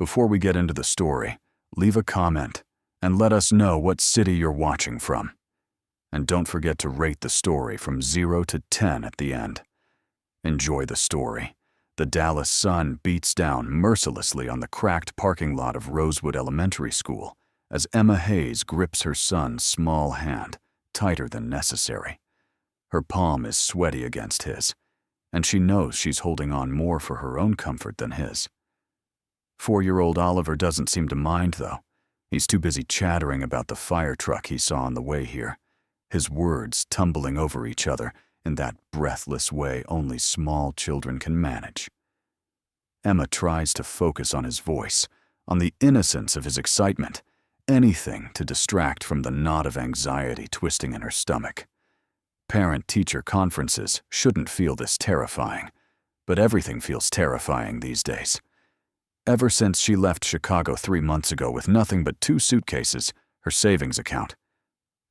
Before we get into the story, leave a comment and let us know what city you're watching from. And don't forget to rate the story from 0 to 10 at the end. Enjoy the story. The Dallas sun beats down mercilessly on the cracked parking lot of Rosewood Elementary School as Emma Hayes grips her son's small hand tighter than necessary. Her palm is sweaty against his, and she knows she's holding on more for her own comfort than his. 4-year-old Oliver doesn't seem to mind, though. He's too busy chattering about the fire truck he saw on the way here, his words tumbling over each other in that breathless way only small children can manage. Emma tries to focus on his voice, on the innocence of his excitement, anything to distract from the knot of anxiety twisting in her stomach. Parent-teacher conferences shouldn't feel this terrifying, but everything feels terrifying these days. Ever since she left Chicago 3 months ago with nothing but 2 suitcases, her savings account,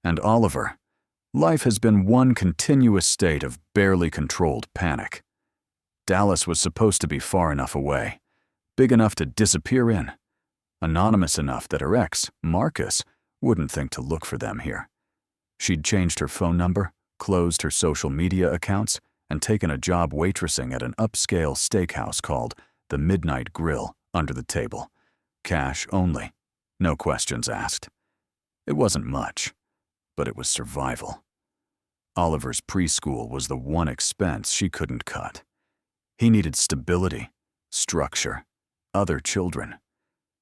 and Oliver, life has been one continuous state of barely controlled panic. Dallas was supposed to be far enough away, big enough to disappear in, anonymous enough that her ex, Marcus, wouldn't think to look for them here. She'd changed her phone number, closed her social media accounts, and taken a job waitressing at an upscale steakhouse called the Midnight Grill under the table. Cash only, no questions asked. It wasn't much, but it was survival. Oliver's preschool was the one expense she couldn't cut. He needed stability, structure, other children.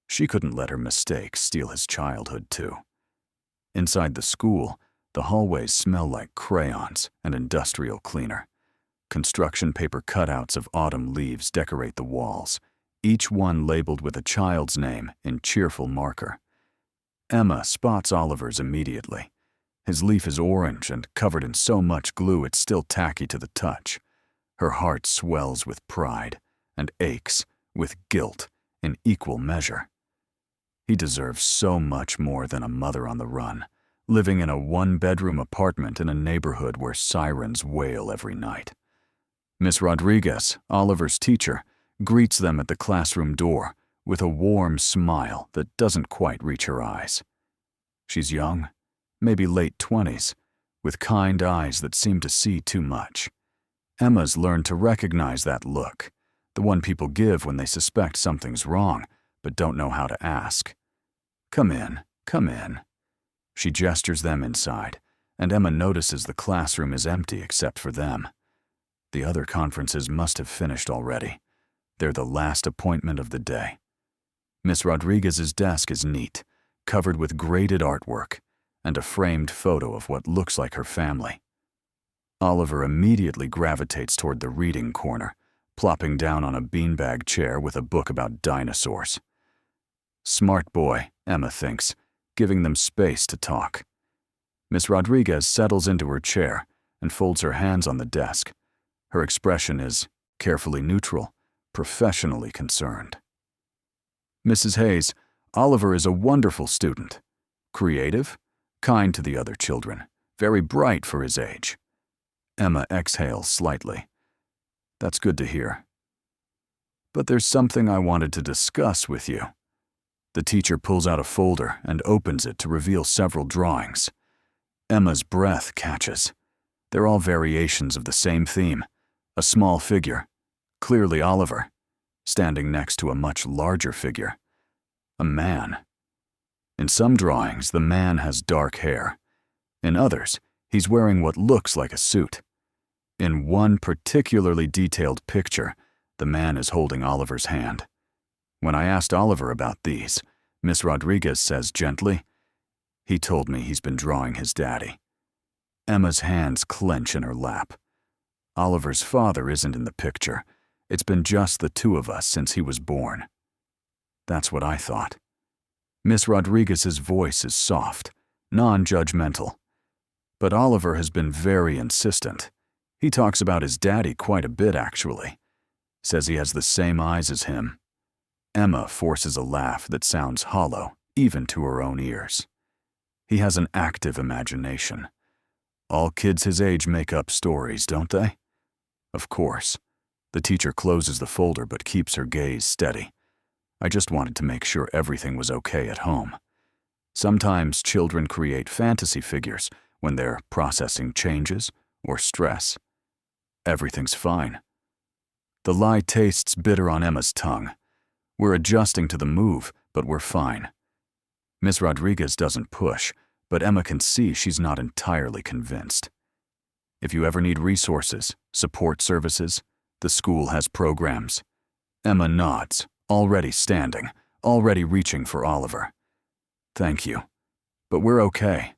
She couldn't let her mistakes steal his childhood, too. Inside the school, the hallways smell like crayons and industrial cleaner. Construction paper cutouts of autumn leaves decorate the walls, each one labeled with a child's name in cheerful marker. Emma spots Oliver's immediately. His leaf is orange and covered in so much glue it's still tacky to the touch. Her heart swells with pride and aches with guilt in equal measure. He deserves so much more than a mother on the run, living in a 1-bedroom apartment in a neighborhood where sirens wail every night. Miss Rodriguez, Oliver's teacher, greets them at the classroom door with a warm smile that doesn't quite reach her eyes. She's young, maybe late 20s, with kind eyes that seem to see too much. Emma's learned to recognize that look, the one people give when they suspect something's wrong but don't know how to ask. Come in, come in. She gestures them inside, and Emma notices the classroom is empty except for them. The other conferences must have finished already. They're the last appointment of the day. Miss Rodriguez's desk is neat, covered with graded artwork, and a framed photo of what looks like her family. Oliver immediately gravitates toward the reading corner, plopping down on a beanbag chair with a book about dinosaurs. Smart boy, Emma thinks, giving them space to talk. Miss Rodriguez settles into her chair and folds her hands on the desk. Her expression is carefully neutral, professionally concerned. Mrs. Hayes, Oliver is a wonderful student. Creative, kind to the other children, very bright for his age. Emma exhales slightly. That's good to hear. But there's something I wanted to discuss with you. The teacher pulls out a folder and opens it to reveal several drawings. Emma's breath catches. They're all variations of the same theme. A small figure, clearly Oliver, standing next to a much larger figure. A man. In some drawings, the man has dark hair. In others, he's wearing what looks like a suit. In one particularly detailed picture, the man is holding Oliver's hand. When I asked Oliver about these, Miss Rodriguez says gently, "He told me he's been drawing his daddy." Emma's hands clench in her lap. Oliver's father isn't in the picture. It's been just the 2 of us since he was born. That's what I thought. Miss Rodriguez's voice is soft, non-judgmental. But Oliver has been very insistent. He talks about his daddy quite a bit, actually. Says he has the same eyes as him. Emma forces a laugh that sounds hollow, even to her own ears. He has an active imagination. All kids his age make up stories, don't they? Of course. The teacher closes the folder but keeps her gaze steady. I just wanted to make sure everything was okay at home. Sometimes children create fantasy figures when they're processing changes or stress. Everything's fine. The lie tastes bitter on Emma's tongue. We're adjusting to the move, but we're fine. Miss Rodriguez doesn't push, but Emma can see she's not entirely convinced. If you ever need resources, support services, the school has programs. Emma nods, already standing, already reaching for Oliver. Thank you, but we're okay.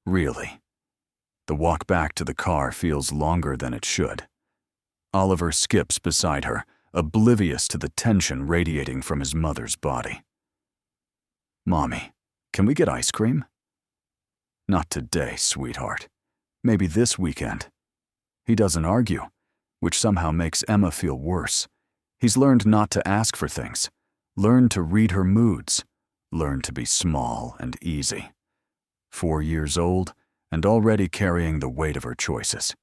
Really. The walk back to the car feels longer than it should. Oliver skips beside her, oblivious to the tension radiating from his mother's body. Mommy, can we get ice cream? Not today, sweetheart. Maybe this weekend. He doesn't argue, which somehow makes Emma feel worse. He's learned not to ask for things, learned to read her moods, learned to be small and easy. 4 years old and already carrying the weight of her choices.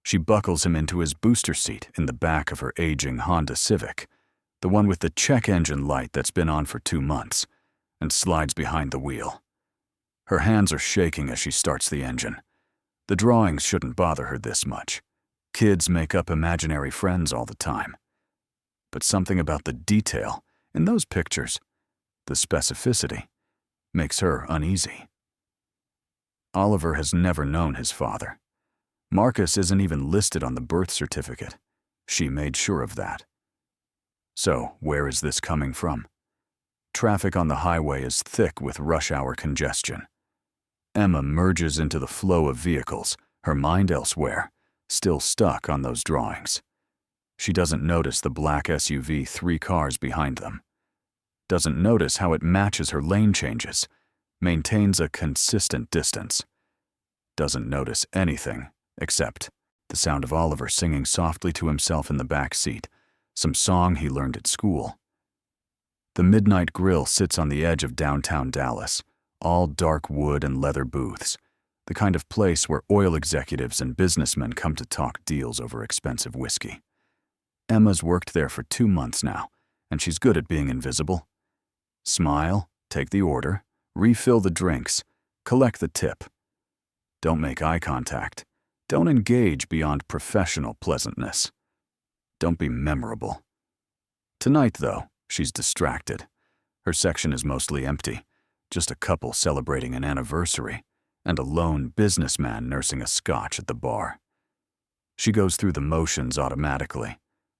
She buckles him into his booster seat in the back of her aging Honda Civic, the one with the check engine light that's been on for 2 months, and slides behind the wheel. Her hands are shaking as she starts the engine. The drawings shouldn't bother her this much. Kids make up imaginary friends all the time. But something about the detail in those pictures, the specificity, makes her uneasy. Oliver has never known his father. Marcus isn't even listed on the birth certificate. She made sure of that. So, where is this coming from? Traffic on the highway is thick with rush hour congestion. Emma merges into the flow of vehicles, her mind elsewhere, still stuck on those drawings. She doesn't notice the black SUV 3 cars behind them. Doesn't notice how it matches her lane changes, maintains a consistent distance. Doesn't notice anything except the sound of Oliver singing softly to himself in the back seat, some song he learned at school. The Midnight Grill sits on the edge of downtown Dallas, all dark wood and leather booths, the kind of place where oil executives and businessmen come to talk deals over expensive whiskey. Emma's worked there for 2 months now, and she's good at being invisible. Smile, take the order, refill the drinks, collect the tip. Don't make eye contact. Don't engage beyond professional pleasantness. Don't be memorable. Tonight, though, she's distracted. Her section is mostly empty, just a couple celebrating an anniversary, and a lone businessman nursing a scotch at the bar. She goes through the motions automatically,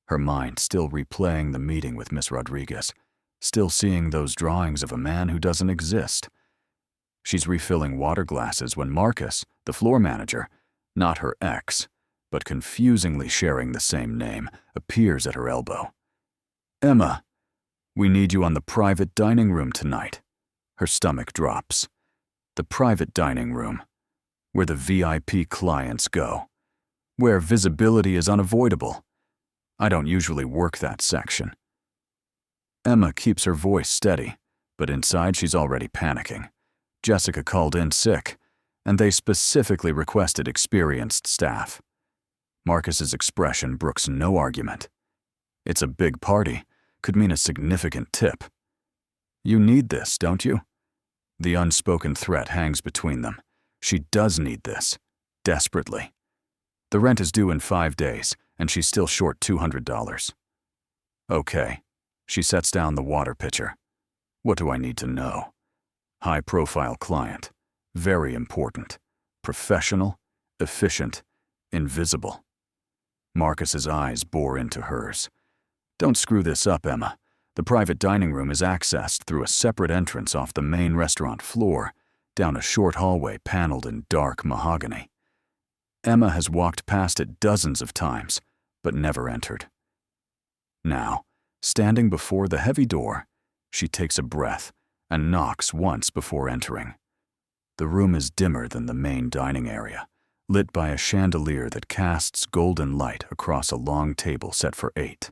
her mind still replaying the meeting with Miss Rodriguez, still seeing those drawings of a man who doesn't exist. She's refilling water glasses when Marcus, the floor manager, not her ex, but confusingly sharing the same name, appears at her elbow. Emma, we need you on the private dining room tonight. Her stomach drops. The private dining room, where the VIP clients go, where visibility is unavoidable. I don't usually work that section. Emma keeps her voice steady, but inside she's already panicking. Jessica called in sick, and they specifically requested experienced staff. Marcus's expression brooks no argument. It's a big party, could mean a significant tip. You need this, don't you? The unspoken threat hangs between them. She does need this, desperately. The rent is due in 5 days, and she's still short $200. Okay. She sets down the water pitcher. What do I need to know? High-profile client. Very important. Professional, efficient, invisible. Marcus's eyes bore into hers. Don't screw this up, Emma. The private dining room is accessed through a separate entrance off the main restaurant floor, down a short hallway paneled in dark mahogany. Emma has walked past it dozens of times, but never entered. Now, standing before the heavy door, she takes a breath and knocks once before entering. The room is dimmer than the main dining area, lit by a chandelier that casts golden light across a long table set for 8.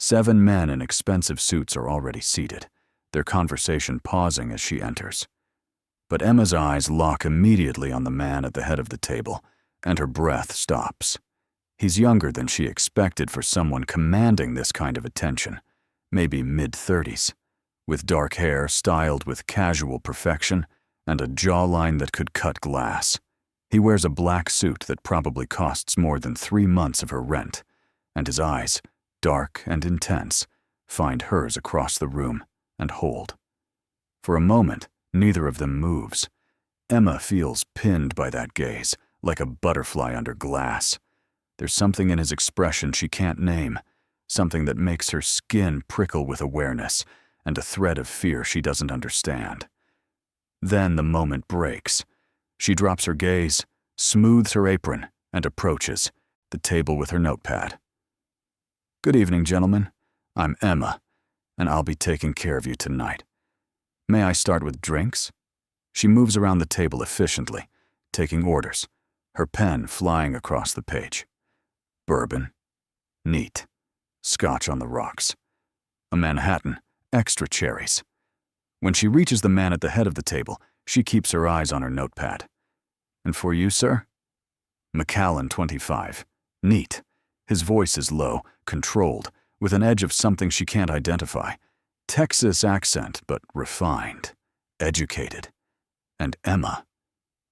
7 men in expensive suits are already seated, their conversation pausing as she enters. But Emma's eyes lock immediately on the man at the head of the table, and her breath stops. He's younger than she expected for someone commanding this kind of attention, maybe mid-30s, with dark hair styled with casual perfection and a jawline that could cut glass. He wears a black suit that probably costs more than 3 months of her rent, and his eyes, dark and intense, find hers across the room and hold. For a moment, neither of them moves. Emma feels pinned by that gaze, like a butterfly under glass. There's something in his expression she can't name, something that makes her skin prickle with awareness and a thread of fear she doesn't understand. Then the moment breaks. She drops her gaze, smooths her apron, and approaches the table with her notepad. "Good evening, gentlemen. I'm Emma, and I'll be taking care of you tonight. May I start with drinks?" She moves around the table efficiently, taking orders, her pen flying across the page. Bourbon. Neat. Scotch on the rocks. A Manhattan. Extra cherries. When she reaches the man at the head of the table, she keeps her eyes on her notepad. "And for you, sir?" Macallan, 25. Neat. His voice is low, controlled, with an edge of something she can't identify. Texas accent, but refined. Educated. And Emma.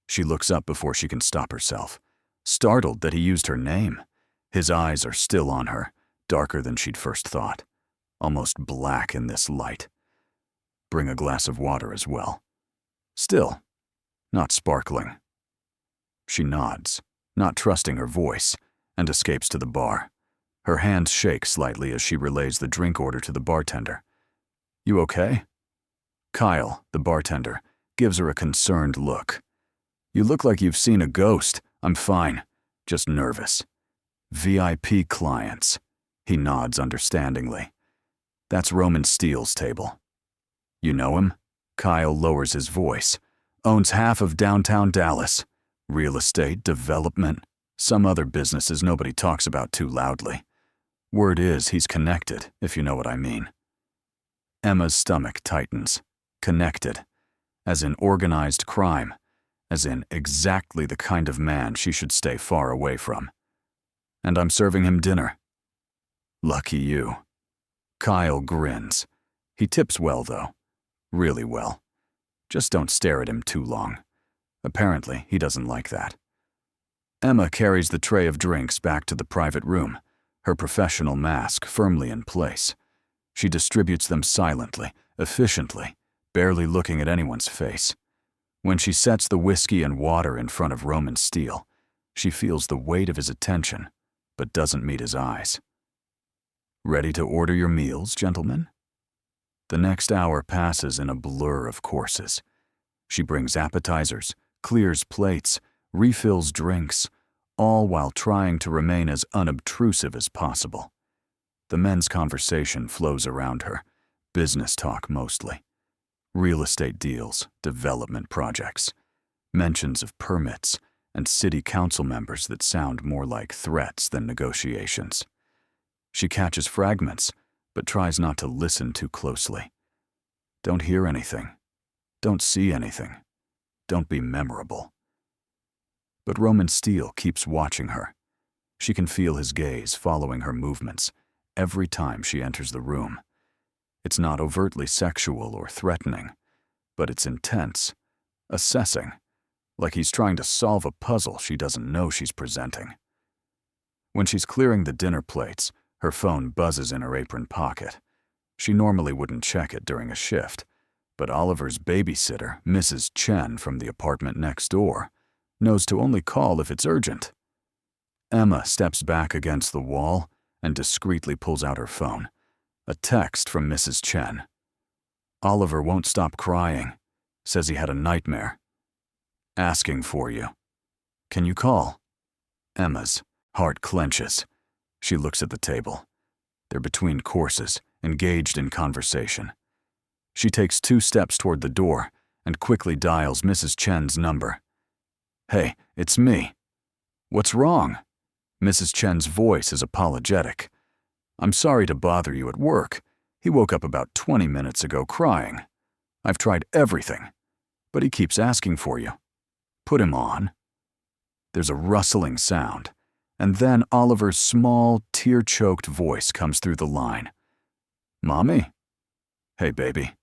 She looks up before she can stop herself, startled that he used her name. His eyes are still on her, darker than she'd first thought, almost black in this light. "Bring a glass of water as well." Still, not sparkling. She nods, not trusting her voice, and escapes to the bar. Her hands shake slightly as she relays the drink order to the bartender. "You okay?" Kyle, the bartender, gives her a concerned look. "You look like you've seen a ghost." "I'm fine, just nervous." "VIP clients." He nods understandingly. "That's Roman Steele's table." "You know him?" Kyle lowers his voice. "Owns half of downtown Dallas. Real estate, development, some other businesses nobody talks about too loudly. Word is he's connected, if you know what I mean." Emma's stomach tightens. Connected. As in organized crime. As in exactly the kind of man she should stay far away from. "And I'm serving him dinner." "Lucky you." Kyle grins. He tips well, though. Really well. Just don't stare at him too long. Apparently, he doesn't like that. Emma carries the tray of drinks back to the private room, her professional mask firmly in place. She distributes them silently, efficiently, barely looking at anyone's face. When she sets the whiskey and water in front of Roman Steele, she feels the weight of his attention, but doesn't meet his eyes. "Ready to order your meals, gentlemen?" The next hour passes in a blur of courses. She brings appetizers, clears plates, refills drinks, all while trying to remain as unobtrusive as possible. The men's conversation flows around her, business talk mostly. Real estate deals, development projects, mentions of permits, and city council members that sound more like threats than negotiations. She catches fragments, but tries not to listen too closely. Don't hear anything. Don't see anything. Don't be memorable. But Roman Steele keeps watching her. She can feel his gaze following her movements every time she enters the room. It's not overtly sexual or threatening, but it's intense, assessing, like he's trying to solve a puzzle she doesn't know she's presenting. When she's clearing the dinner plates, her phone buzzes in her apron pocket. She normally wouldn't check it during a shift, but Oliver's babysitter, Mrs. Chen from the apartment next door, knows to only call if it's urgent. Emma steps back against the wall and discreetly pulls out her phone. A text from Mrs. Chen. "Oliver won't stop crying. Says he had a nightmare. Asking for you. Can you call?" Emma's heart clenches. She looks at the table. They're between courses, engaged in conversation. She takes 2 steps toward the door and quickly dials Mrs. Chen's number. "Hey, it's me." "What's wrong?" Mrs. Chen's voice is apologetic. "I'm sorry to bother you at work. He woke up about 20 minutes ago crying. I've tried everything, but he keeps asking for you. Put him on." There's a rustling sound, and then Oliver's small, tear-choked voice comes through the line. Mommy? Hey, baby.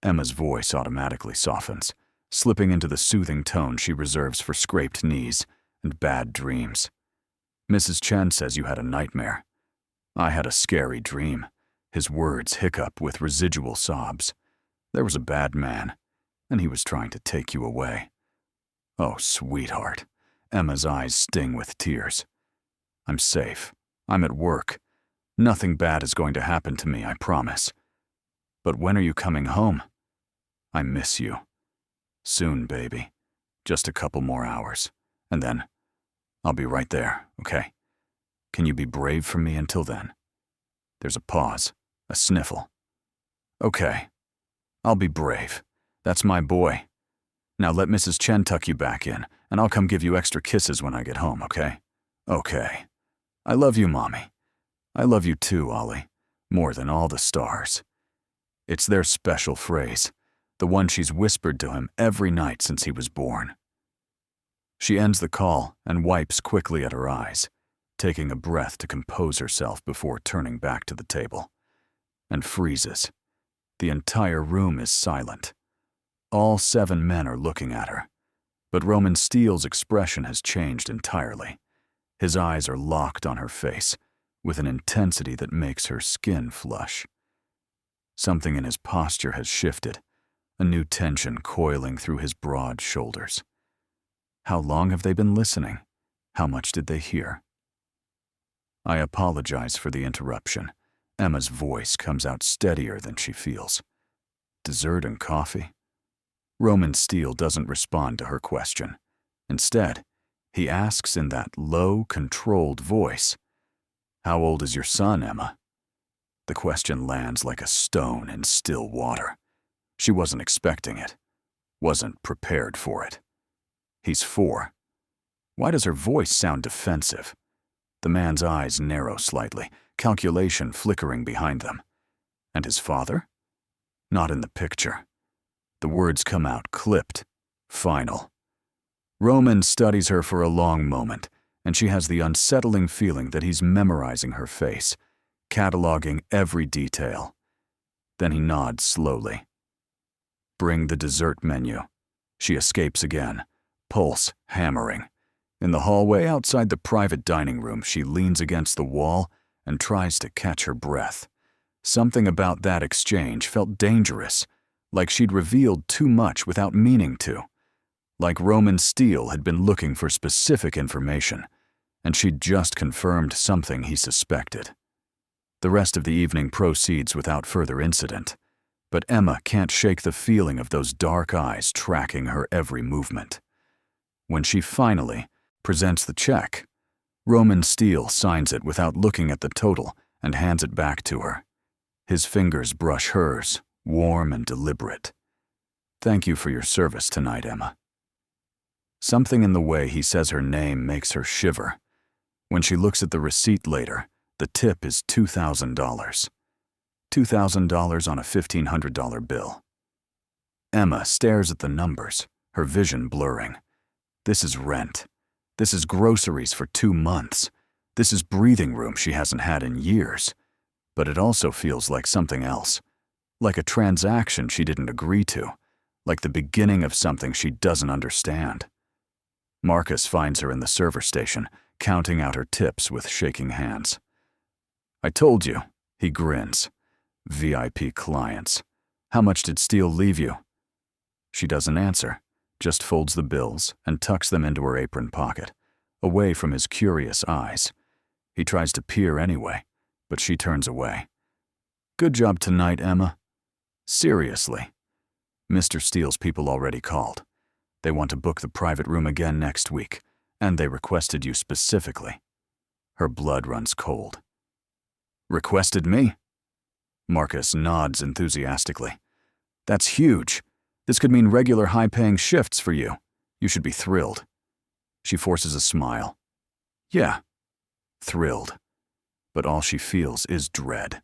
Emma's voice automatically softens, slipping into the soothing tone she reserves for scraped knees and bad dreams. Mrs. Chen says you had a nightmare. I had a scary dream. His words hiccup with residual sobs. There was a bad man, and he was trying to take you away. Oh, sweetheart. Emma's eyes sting with tears. I'm safe. I'm at work. Nothing bad is going to happen to me, I promise. But when are you coming home? I miss you. Soon, baby. Just a couple more hours. And then, I'll be right there, okay? Can you be brave for me until then? There's a pause, a sniffle. Okay. I'll be brave. That's my boy. Now let Mrs. Chen tuck you back in, and I'll come give you extra kisses when I get home, okay? Okay. I love you, Mommy. I love you too, Ollie. More than all the stars. It's their special phrase, the one she's whispered to him every night since he was born. She ends the call and wipes quickly at her eyes, taking a breath to compose herself before turning back to the table, and freezes. The entire room is silent. All 7 men are looking at her, but Roman Steele's expression has changed entirely. His eyes are locked on her face, with an intensity that makes her skin flush. Something in his posture has shifted, a new tension coiling through his broad shoulders. How long have they been listening? How much did they hear? I apologize for the interruption. Emma's voice comes out steadier than she feels. Dessert and coffee? Roman Steele doesn't respond to her question. Instead, he asks in that low, controlled voice, "How old is your son, Emma?" The question lands like a stone in still water. She wasn't expecting it, wasn't prepared for it. He's 4. Why does her voice sound defensive? The man's eyes narrow slightly, calculation flickering behind them. And his father? Not in the picture. The words come out clipped, final. Roman studies her for a long moment, and she has the unsettling feeling that he's memorizing her face, cataloging every detail. Then he nods slowly. Bring the dessert menu. She escapes again, pulse hammering. In the hallway outside the private dining room, she leans against the wall and tries to catch her breath. Something about that exchange felt dangerous, like she'd revealed too much without meaning to. Like Roman Steele had been looking for specific information, and she'd just confirmed something he suspected. The rest of the evening proceeds without further incident, but Emma can't shake the feeling of those dark eyes tracking her every movement. When she finally presents the check, Roman Steele signs it without looking at the total and hands it back to her. His fingers brush hers, warm and deliberate. Thank you for your service tonight, Emma. Something in the way he says her name makes her shiver. When she looks at the receipt later, the tip is $2,000. $2,000 on a $1,500 bill. Emma stares at the numbers, her vision blurring. This is rent. This is groceries for 2 months. This is breathing room she hasn't had in years. But it also feels like something else. Like a transaction she didn't agree to. Like the beginning of something she doesn't understand. Marcus finds her in the server station, counting out her tips with shaking hands. I told you, he grins. VIP clients. How much did Steele leave you? She doesn't answer, just folds the bills and tucks them into her apron pocket, away from his curious eyes. He tries to peer anyway, but she turns away. Good job tonight, Emma. Seriously. Mr. Steele's people already called. They want to book the private room again next week, and they requested you specifically. Her blood runs cold. Requested me? Marcus nods enthusiastically. That's huge. This could mean regular high-paying shifts for you. You should be thrilled. She forces a smile. Yeah, thrilled. But all she feels is dread.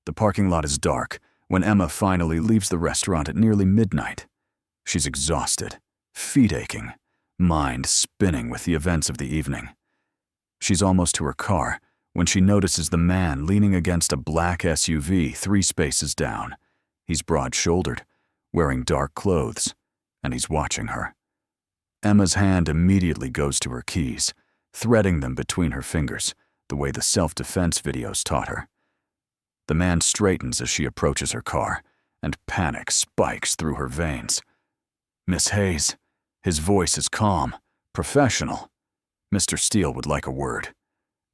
The parking lot is dark when Emma finally leaves the restaurant at nearly midnight. She's exhausted, feet aching, mind spinning with the events of the evening. She's almost to her car when she notices the man leaning against a black SUV 3 spaces down. He's broad-shouldered, wearing dark clothes, and he's watching her. Emma's hand immediately goes to her keys, threading them between her fingers, the way the self-defense videos taught her. The man straightens as she approaches her car, and panic spikes through her veins. "Miss Hayes." His voice is calm, professional. Mr. Steele would like a word.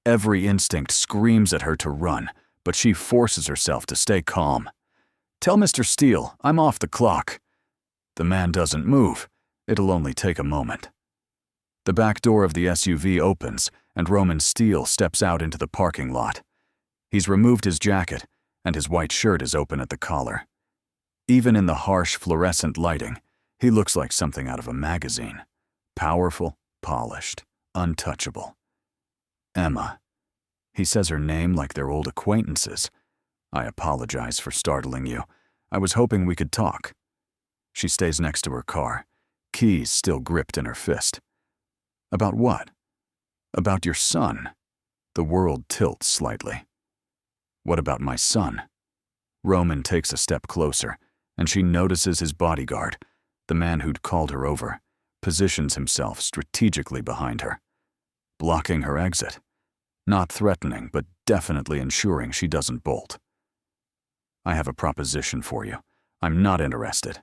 Every instinct screams at her to run, but she forces herself to stay calm. "Tell Mr. Steele I'm off the clock." The man doesn't move. It'll only take a moment. The back door of the SUV opens, and Roman Steele steps out into the parking lot. He's removed his jacket, and his white shirt is open at the collar. Even in the harsh fluorescent lighting, he looks like something out of a magazine. Powerful, polished, untouchable. Emma. He says her name like they're old acquaintances. "I apologize for startling you. I was hoping we could talk." She stays next to her car, keys still gripped in her fist. "About what?" "About your son." The world tilts slightly. "What about my son?" Roman takes a step closer, and she notices his bodyguard, the man who'd called her over, positions himself strategically behind her, blocking her exit. Not threatening, but definitely ensuring she doesn't bolt. "I have a proposition for you. I'm not interested."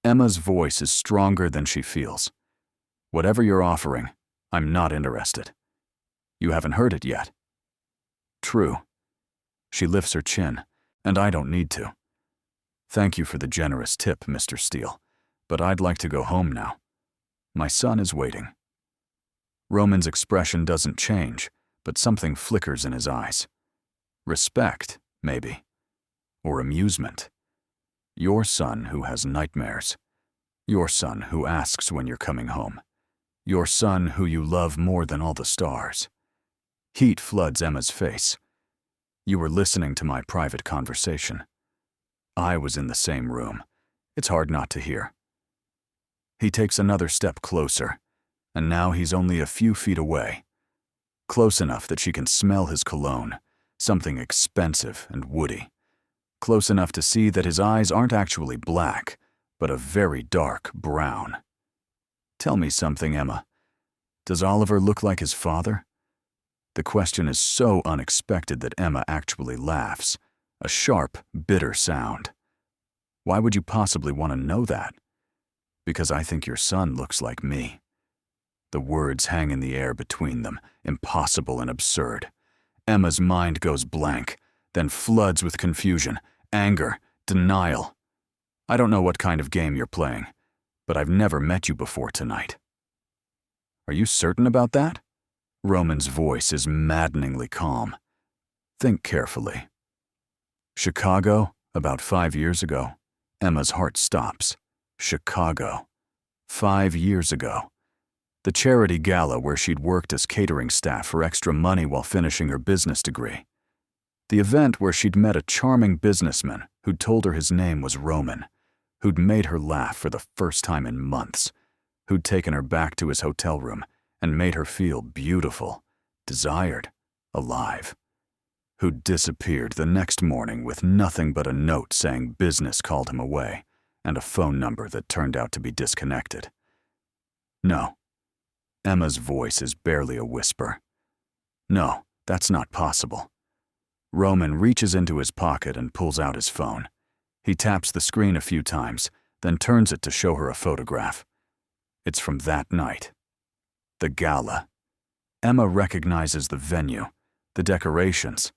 Emma's voice is stronger than she feels. "Whatever you're offering, I'm not interested." "You haven't heard it yet." "True." She lifts her chin, and I don't need to. "Thank you for the generous tip, Mr. Steele, but I'd like to go home now. My son is waiting." Roman's expression doesn't change, but something flickers in his eyes. Respect, maybe. Or amusement. Your son who has nightmares. Your son who asks when you're coming home. Your son who you love more than all the stars. Heat floods Emma's face. "You were listening to my private conversation. I was in the same room. It's hard not to hear." He takes another step closer, and now he's only a few feet away. Close enough that she can smell his cologne, something expensive and woody. Close enough to see that his eyes aren't actually black, but a very dark brown. "Tell me something, Emma. Does Oliver look like his father?" The question is so unexpected that Emma actually laughs, a sharp, bitter sound. "Why would you possibly want to know that?" "Because I think your son looks like me." The words hang in the air between them, impossible and absurd. Emma's mind goes blank, then floods with confusion, anger, denial. "I don't know what kind of game you're playing, but I've never met you before tonight." "Are you certain about that?" Roman's voice is maddeningly calm. "Think carefully." "Chicago, about 5 years ago." Emma's heart stops. Chicago. 5 years ago. The charity gala where she'd worked as catering staff for extra money while finishing her business degree. The event where she'd met a charming businessman who'd told her his name was Roman, who'd made her laugh for the first time in months, who'd taken her back to his hotel room and made her feel beautiful, desired, alive, who'd disappeared the next morning with nothing but a note saying business called him away and a phone number that turned out to be disconnected. "No." Emma's voice is barely a whisper. "No, that's not possible." Roman reaches into his pocket and pulls out his phone. He taps the screen a few times, then turns it to show her a photograph. It's from that night. The gala. Emma recognizes the venue, the decorations,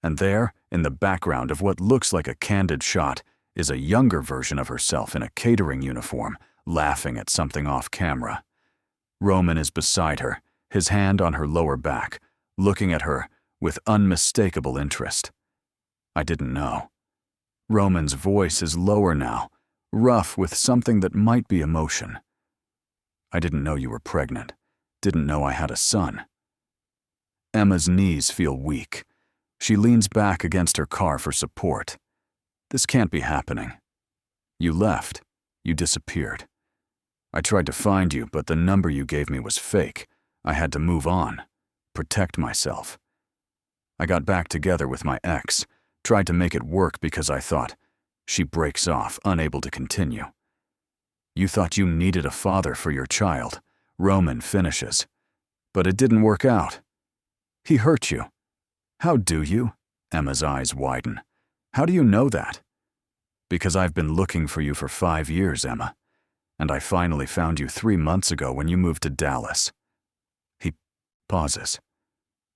and there, in the background of what looks like a candid shot, is a younger version of herself in a catering uniform, laughing at something off camera. Roman is beside her, his hand on her lower back, looking at her with unmistakable interest. "I didn't know." Roman's voice is lower now, rough with something that might be emotion. "I didn't know you were pregnant. Didn't know I had a son." Emma's knees feel weak. She leans back against her car for support. "This can't be happening. You left. You disappeared. I tried to find you, but the number you gave me was fake. I had to move on, protect myself. I got back together with my ex, tried to make it work because I thought. She breaks off, unable to continue. You thought you needed a father for your child, Roman finishes. But it didn't work out. He hurt you. How do you? Emma's eyes widen. How do you know that? Because I've been looking for you for 5 years, Emma. And I finally found you 3 months ago when you moved to Dallas. He pauses.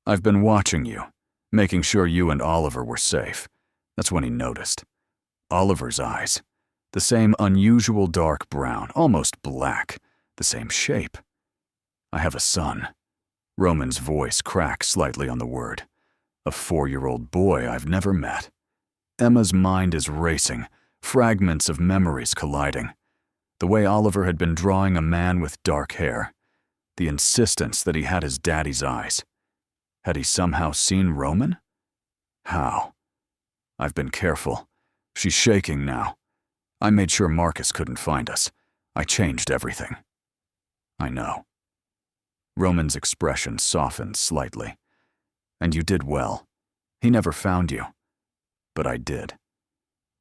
I've been watching you, making sure you and Oliver were safe. That's when he noticed. Oliver's eyes. The same unusual dark brown, almost black, the same shape. I have a son. Roman's voice cracks slightly on the word. A 4-year-old boy I've never met. Emma's mind is racing, fragments of memories colliding. The way Oliver had been drawing a man with dark hair. The insistence that he had his daddy's eyes. Had he somehow seen Roman? How? I've been careful. She's shaking now. I made sure Marcus couldn't find us. I changed everything. I know. Roman's expression softened slightly. And you did well. He never found you. But I did.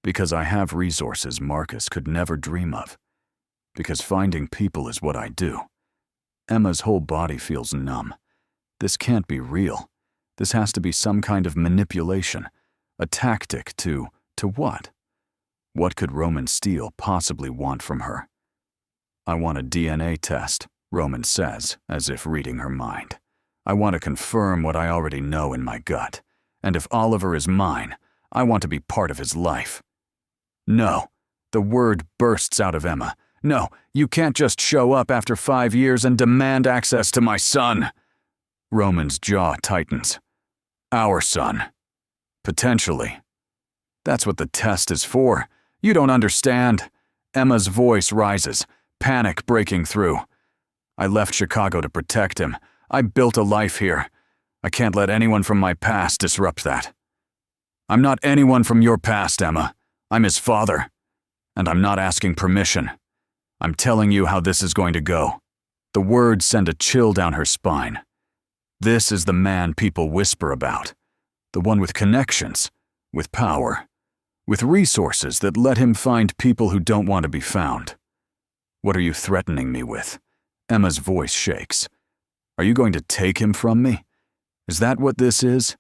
Because I have resources Marcus could never dream of. Because finding people is what I do. Emma's whole body feels numb. This can't be real. This has to be some kind of manipulation. A tactic to what? What could Roman Steele possibly want from her? I want a DNA test, Roman says, as if reading her mind. I want to confirm what I already know in my gut. And if Oliver is mine, I want to be part of his life. No, the word bursts out of Emma. No, you can't just show up after 5 years and demand access to my son. Roman's jaw tightens. Our son. Potentially. That's what the test is for. You don't understand. Emma's voice rises, panic breaking through. I left Chicago to protect him. I built a life here. I can't let anyone from my past disrupt that. I'm not anyone from your past, Emma. I'm his father. And I'm not asking permission. I'm telling you how this is going to go. The words send a chill down her spine. This is the man people whisper about. The one with connections, with power, with resources that let him find people who don't want to be found. What are you threatening me with? Emma's voice shakes. Are you going to take him from me? Is that what this is?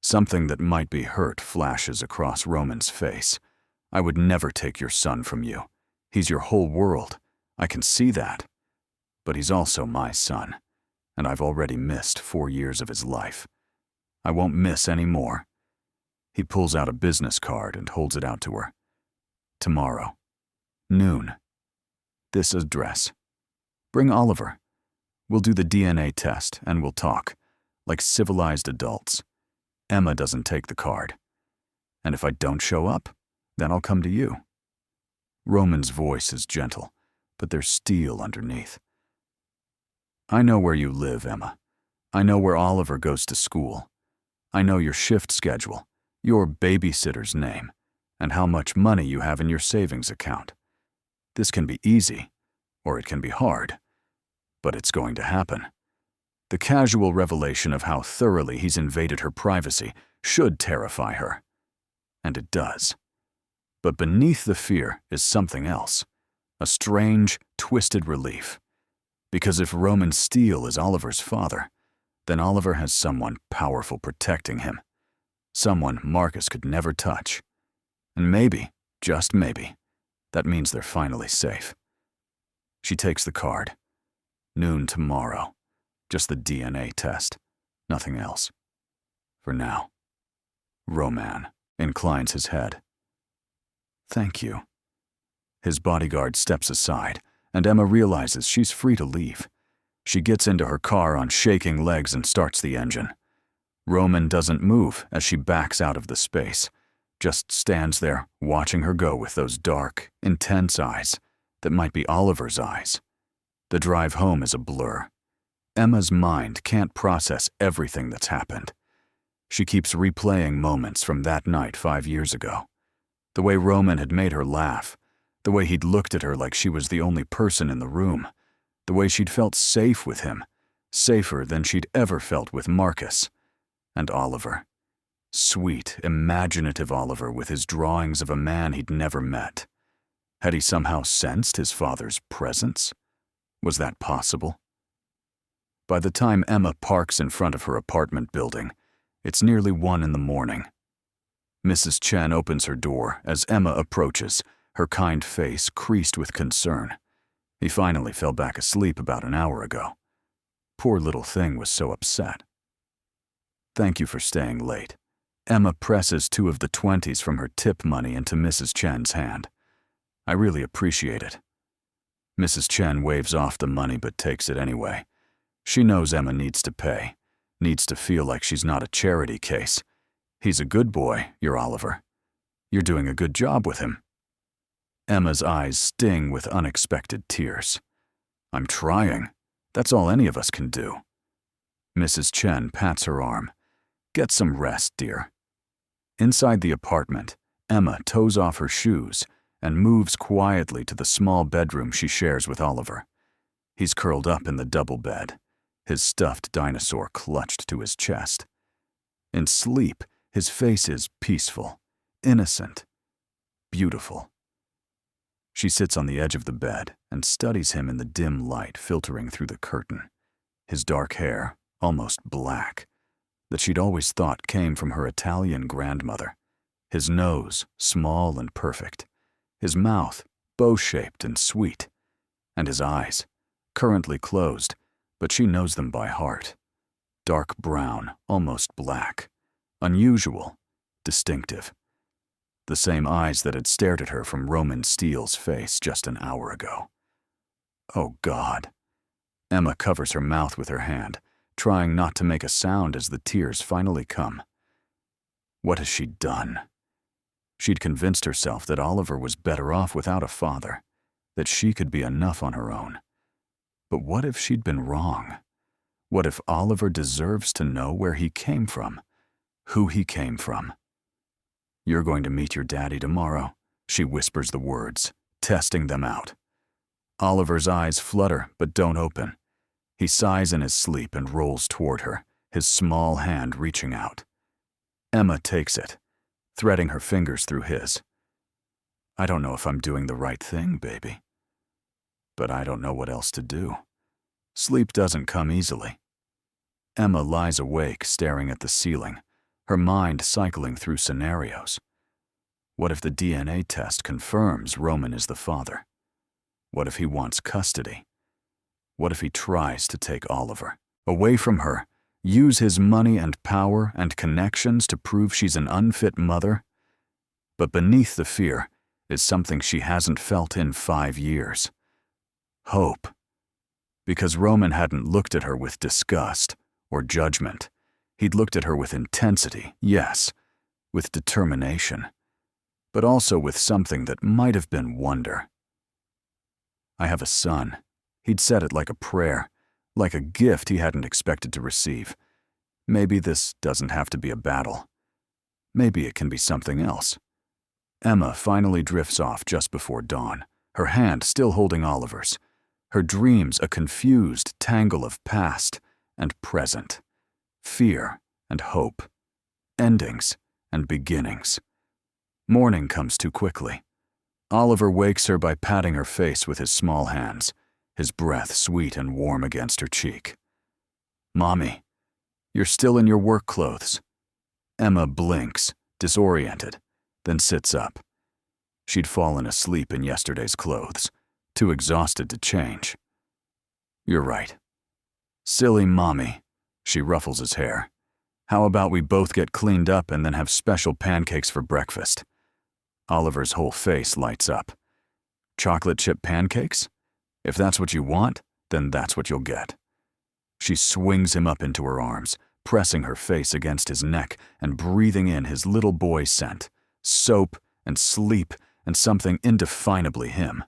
Something that might be hurt flashes across Roman's face. I would never take your son from you. He's your whole world. I can see that. But he's also my son, and I've already missed 4 years of his life. I won't miss any more. He pulls out a business card and holds it out to her. Tomorrow. Noon. This address. Bring Oliver. We'll do the DNA test and we'll talk, like civilized adults. Emma doesn't take the card. And if I don't show up, then I'll come to you. Roman's voice is gentle, but there's steel underneath. I know where you live, Emma. I know where Oliver goes to school. I know your shift schedule, your babysitter's name, and how much money you have in your savings account. This can be easy, or it can be hard, but it's going to happen. The casual revelation of how thoroughly he's invaded her privacy should terrify her. And it does. But beneath the fear is something else, a strange, twisted relief. Because if Roman Steele is Oliver's father, then Oliver has someone powerful protecting him. Someone Marcus could never touch. And maybe, just maybe, that means they're finally safe. She takes the card. Noon tomorrow. Just the DNA test. Nothing else. For now. Roman inclines his head. Thank you. His bodyguard steps aside, and Emma realizes she's free to leave. She gets into her car on shaking legs and starts the engine. Roman doesn't move as she backs out of the space, just stands there watching her go with those dark, intense eyes that might be Oliver's eyes. The drive home is a blur. Emma's mind can't process everything that's happened. She keeps replaying moments from that night 5 years ago. The way Roman had made her laugh, the way he'd looked at her like she was the only person in the room, the way she'd felt safe with him, safer than she'd ever felt with Marcus. And Oliver. Sweet, imaginative Oliver with his drawings of a man he'd never met. Had he somehow sensed his father's presence? Was that possible? By the time Emma parks in front of her apartment building, it's nearly 1 in the morning. Mrs. Chen opens her door as Emma approaches, her kind face creased with concern. He finally fell back asleep about an hour ago. Poor little thing was so upset. Thank you for staying late. Emma presses 2 of the 20s from her tip money into Mrs. Chen's hand. I really appreciate it. Mrs. Chen waves off the money but takes it anyway. She knows Emma needs to pay, needs to feel like she's not a charity case. He's a good boy, your Oliver. You're doing a good job with him. Emma's eyes sting with unexpected tears. I'm trying. That's all any of us can do. Mrs. Chen pats her arm. Get some rest, dear. Inside the apartment, Emma toes off her shoes and moves quietly to the small bedroom she shares with Oliver. He's curled up in the double bed, his stuffed dinosaur clutched to his chest. In sleep, his face is peaceful, innocent, beautiful. She sits on the edge of the bed and studies him in the dim light filtering through the curtain. His dark hair, almost black, that she'd always thought came from her Italian grandmother. His nose, small and perfect. His mouth, bow-shaped and sweet. And his eyes, currently closed, but she knows them by heart. Dark brown, almost black. Unusual, distinctive. The same eyes that had stared at her from Roman Steele's face just an hour ago. Oh, God. Emma covers her mouth with her hand, trying not to make a sound as the tears finally come. What has she done? She'd convinced herself that Oliver was better off without a father, that she could be enough on her own. But what if she'd been wrong? What if Oliver deserves to know where he came from, who he came from? You're going to meet your daddy tomorrow, she whispers the words, testing them out. Oliver's eyes flutter but don't open. He sighs in his sleep and rolls toward her, his small hand reaching out. Emma takes it, threading her fingers through his. I don't know if I'm doing the right thing, baby. But I don't know what else to do. Sleep doesn't come easily. Emma lies awake, staring at the ceiling, her mind cycling through scenarios. What if the DNA test confirms Roman is the father? What if he wants custody? What if he tries to take Oliver away from her, use his money and power and connections to prove she's an unfit mother? But beneath the fear is something she hasn't felt in 5 years. Hope. Because Roman hadn't looked at her with disgust or judgment. He'd looked at her with intensity, yes, with determination, but also with something that might have been wonder. I have a son. He'd said it like a prayer, like a gift he hadn't expected to receive. Maybe this doesn't have to be a battle. Maybe it can be something else. Emma finally drifts off just before dawn, her hand still holding Oliver's, her dreams a confused tangle of past and present, fear and hope, endings and beginnings. Morning comes too quickly. Oliver wakes her by patting her face with his small hands, his breath sweet and warm against her cheek. Mommy, you're still in your work clothes. Emma blinks, disoriented, then sits up. She'd fallen asleep in yesterday's clothes, too exhausted to change. You're right. Silly Mommy, she ruffles his hair. How about we both get cleaned up and then have special pancakes for breakfast? Oliver's whole face lights up. Chocolate chip pancakes? If that's what you want, then that's what you'll get. She swings him up into her arms, pressing her face against his neck and breathing in his little boy scent, soap and sleep and something indefinably him.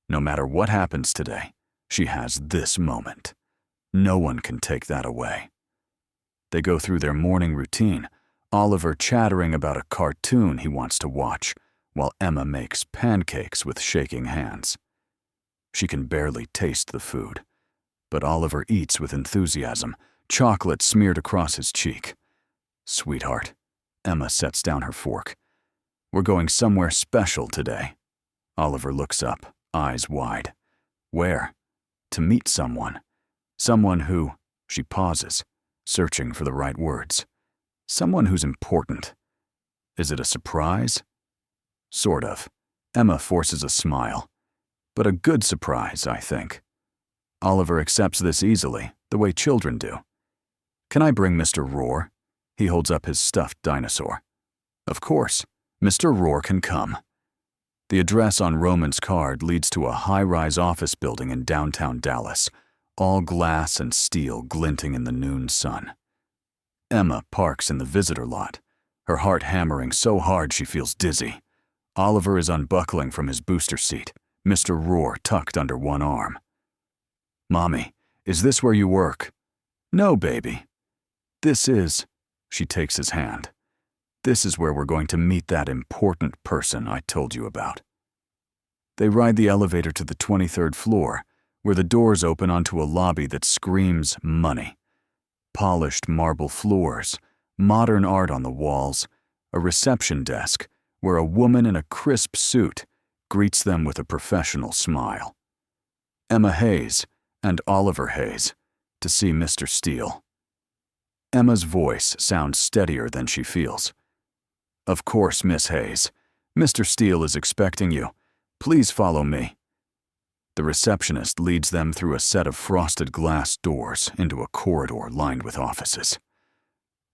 No matter what happens today, she has this moment. No one can take that away. They go through their morning routine, Oliver chattering about a cartoon he wants to watch, while Emma makes pancakes with shaking hands. She can barely taste the food, but Oliver eats with enthusiasm, chocolate smeared across his cheek. Sweetheart. Emma sets down her fork. We're going somewhere special today. Oliver looks up, eyes wide. Where? To meet someone. Someone who… She pauses, searching for the right words. Someone who's important. Is it a surprise? Sort of. Emma forces a smile. But a good surprise, I think. Oliver accepts this easily, the way children do. Can I bring Mr. Roar? He holds up his stuffed dinosaur. Of course, Mr. Roar can come. The address on Roman's card leads to a high-rise office building in downtown Dallas, all glass and steel glinting in the noon sun. Emma parks in the visitor lot, her heart hammering so hard she feels dizzy. Oliver is unbuckling from his booster seat, Mr. Roar tucked under one arm. Mommy, is this where you work? No, baby. This is… She takes his hand. This is where we're going to meet that important person I told you about. They ride the elevator to the 23rd floor, where the doors open onto a lobby that screams money. Polished marble floors, modern art on the walls, a reception desk where a woman in a crisp suit greets them with a professional smile. Emma Hayes and Oliver Hayes to see Mr. Steele. Emma's voice sounds steadier than she feels. Of course, Miss Hayes. Mr. Steele is expecting you. Please follow me. The receptionist leads them through a set of frosted glass doors into a corridor lined with offices.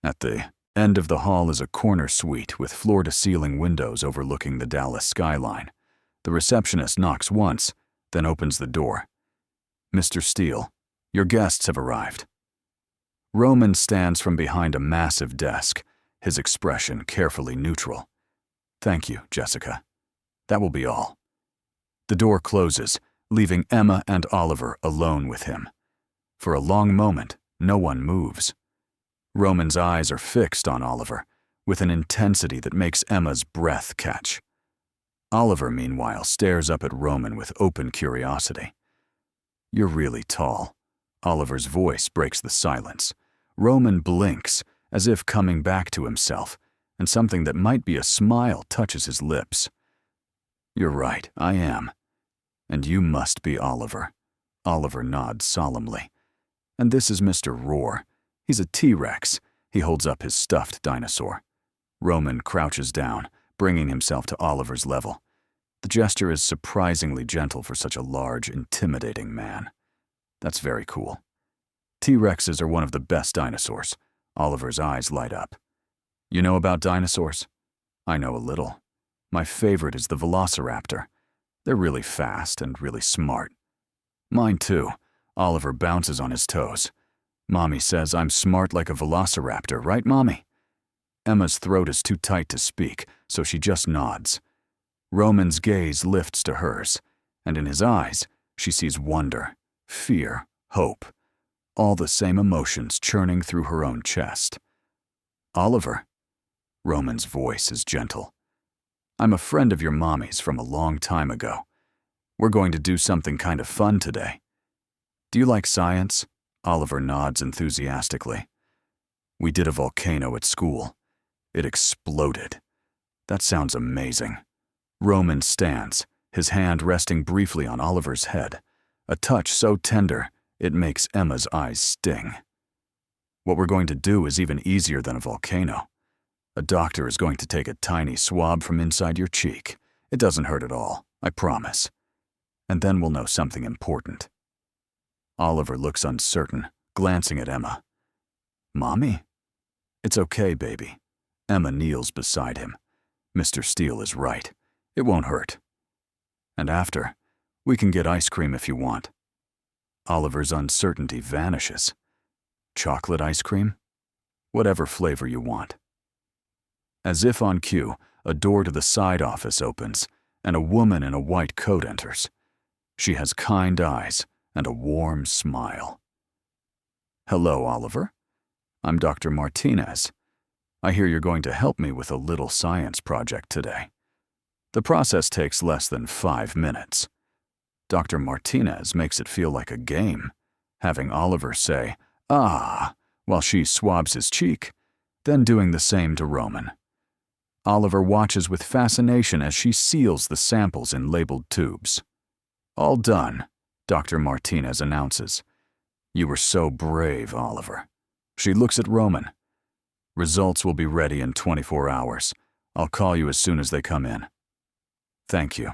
At the end of the hall is a corner suite with floor-to-ceiling windows overlooking the Dallas skyline. The receptionist knocks once, then opens the door. Mr. Steele, your guests have arrived. Roman stands from behind a massive desk, his expression carefully neutral. Thank you, Jessica. That will be all. The door closes, leaving Emma and Oliver alone with him. For a long moment, no one moves. Roman's eyes are fixed on Oliver, with an intensity that makes Emma's breath catch. Oliver, meanwhile, stares up at Roman with open curiosity. You're really tall. Oliver's voice breaks the silence. Roman blinks, as if coming back to himself, and something that might be a smile touches his lips. You're right, I am. And you must be Oliver. Oliver nods solemnly. And this is Mr. Roar. He's a T-Rex. He holds up his stuffed dinosaur. Roman crouches down, bringing himself to Oliver's level. The gesture is surprisingly gentle for such a large, intimidating man. That's very cool. T-Rexes are one of the best dinosaurs. Oliver's eyes light up. You know about dinosaurs? I know a little. My favorite is the velociraptor. They're really fast and really smart. Mine too. Oliver bounces on his toes. Mommy says I'm smart like a velociraptor, right, Mommy? Emma's throat is too tight to speak, so she just nods. Roman's gaze lifts to hers, and in his eyes, she sees wonder, fear, hope, all the same emotions churning through her own chest. Oliver. Roman's voice is gentle. I'm a friend of your mommy's from a long time ago. We're going to do something kind of fun today. Do you like science? Oliver nods enthusiastically. We did a volcano at school. It exploded. That sounds amazing. Roman stands, his hand resting briefly on Oliver's head, a touch so tender it makes Emma's eyes sting. What we're going to do is even easier than a volcano. A doctor is going to take a tiny swab from inside your cheek. It doesn't hurt at all, I promise. And then we'll know something important. Oliver looks uncertain, glancing at Emma. Mommy? It's okay, baby. Emma kneels beside him. Mr. Steele is right. It won't hurt. And after, we can get ice cream if you want. Oliver's uncertainty vanishes. Chocolate ice cream? Whatever flavor you want. As if on cue, a door to the side office opens, and a woman in a white coat enters. She has kind eyes and a warm smile. Hello, Oliver. I'm Dr. Martinez. I hear you're going to help me with a little science project today. The process takes less than 5 minutes. Dr. Martinez makes it feel like a game, having Oliver say, "Ah," while she swabs his cheek. then doing the same to Roman. Oliver watches with fascination as she seals the samples in labeled tubes. "All done," Dr. Martinez announces. "You were so brave, Oliver." She looks at Roman. "Results will be ready in 24 hours. I'll call you as soon as they come in." "Thank you."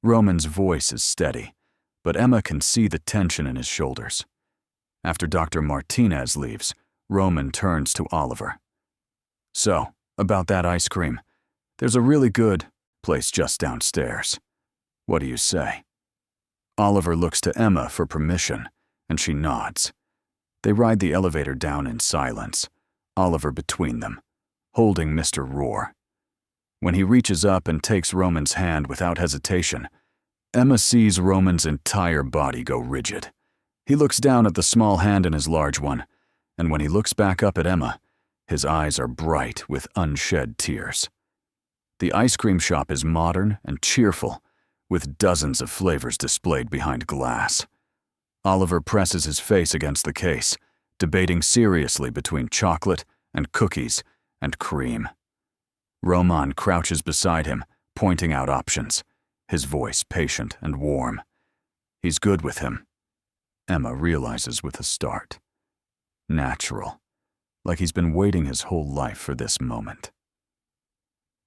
Roman's voice is steady, but Emma can see the tension in his shoulders. After Dr. Martinez leaves, Roman turns to Oliver. "So, about that ice cream. There's a really good place just downstairs. What do you say?" Oliver looks to Emma for permission, and she nods. They ride the elevator down in silence, Oliver between them, holding Mr. Roar. When he reaches up and takes Roman's hand without hesitation, Emma sees Roman's entire body go rigid. He looks down at the small hand in his large one, and when he looks back up at Emma, his eyes are bright with unshed tears. The ice cream shop is modern and cheerful, with dozens of flavors displayed behind glass. Oliver presses his face against the case, debating seriously between chocolate and cookies and cream. Roman crouches beside him, pointing out options, his voice patient and warm. He's good with him, Emma realizes with a start. Natural, like he's been waiting his whole life for this moment.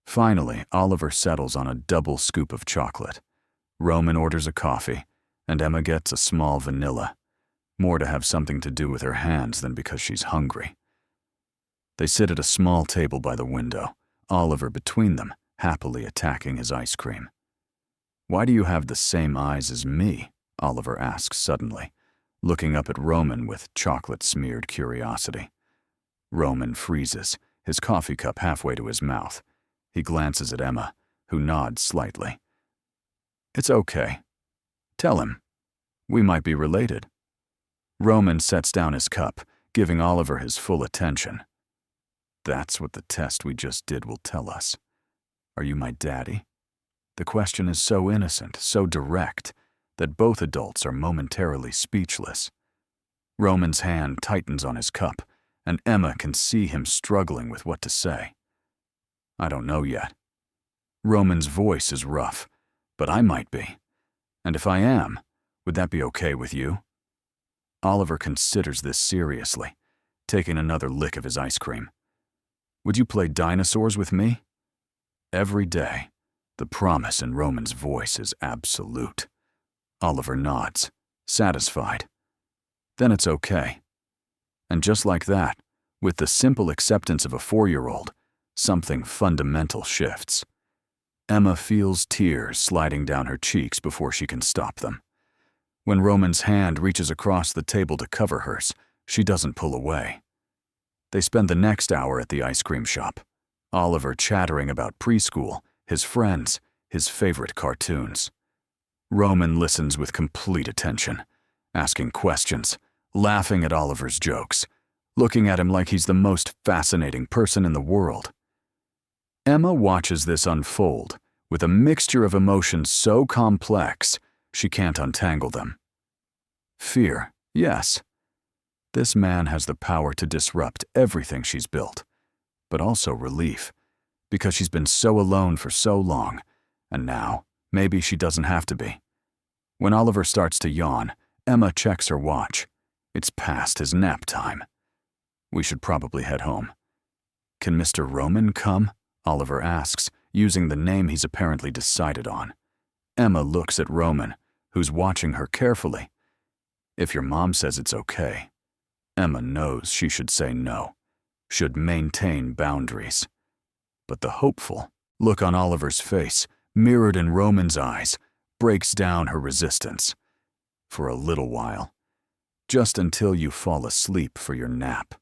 Finally, Oliver settles on a double scoop of chocolate. Roman orders a coffee, and Emma gets a small vanilla, more to have something to do with her hands than because she's hungry. They sit at a small table by the window, Oliver between them, happily attacking his ice cream. "Why do you have the same eyes as me?" Oliver asks suddenly, looking up at Roman with chocolate-smeared curiosity. Roman freezes, his coffee cup halfway to his mouth. He glances at Emma, who nods slightly. "It's okay. Tell him. We might be related." Roman sets down his cup, giving Oliver his full attention. "That's what the test we just did will tell us. Are you my daddy?" The question is so innocent, so direct, that both adults are momentarily speechless. Roman's hand tightens on his cup, and Emma can see him struggling with what to say. "I don't know yet." Roman's voice is rough, "but I might be. And if I am, would that be okay with you?" Oliver considers this seriously, taking another lick of his ice cream. "Would you play dinosaurs with me?" Every day. The promise in Roman's voice is absolute. Oliver nods, satisfied. Then it's okay. And just like that, with the simple acceptance of a 4-year-old, something fundamental shifts. Emma feels tears sliding down her cheeks before she can stop them. When Roman's hand reaches across the table to cover hers, she doesn't pull away. They spend the next hour at the ice cream shop, Oliver chattering about preschool, his friends, his favorite cartoons. Roman listens with complete attention, asking questions, laughing at Oliver's jokes, looking at him like he's the most fascinating person in the world. Emma watches this unfold with a mixture of emotions so complex she can't untangle them. Fear, yes. This man has the power to disrupt everything she's built, but also relief, because she's been so alone for so long, and now, maybe she doesn't have to be. When Oliver starts to yawn, Emma checks her watch. It's past his nap time. We should probably head home. "Can Mr. Roman come?" Oliver asks, using the name he's apparently decided on. Emma looks at Roman, who's watching her carefully. If your mom says it's okay. Emma knows she should say no, should maintain boundaries. But the hopeful look on Oliver's face, mirrored in Roman's eyes, breaks down her resistance. For a little while. Just until you fall asleep for your nap.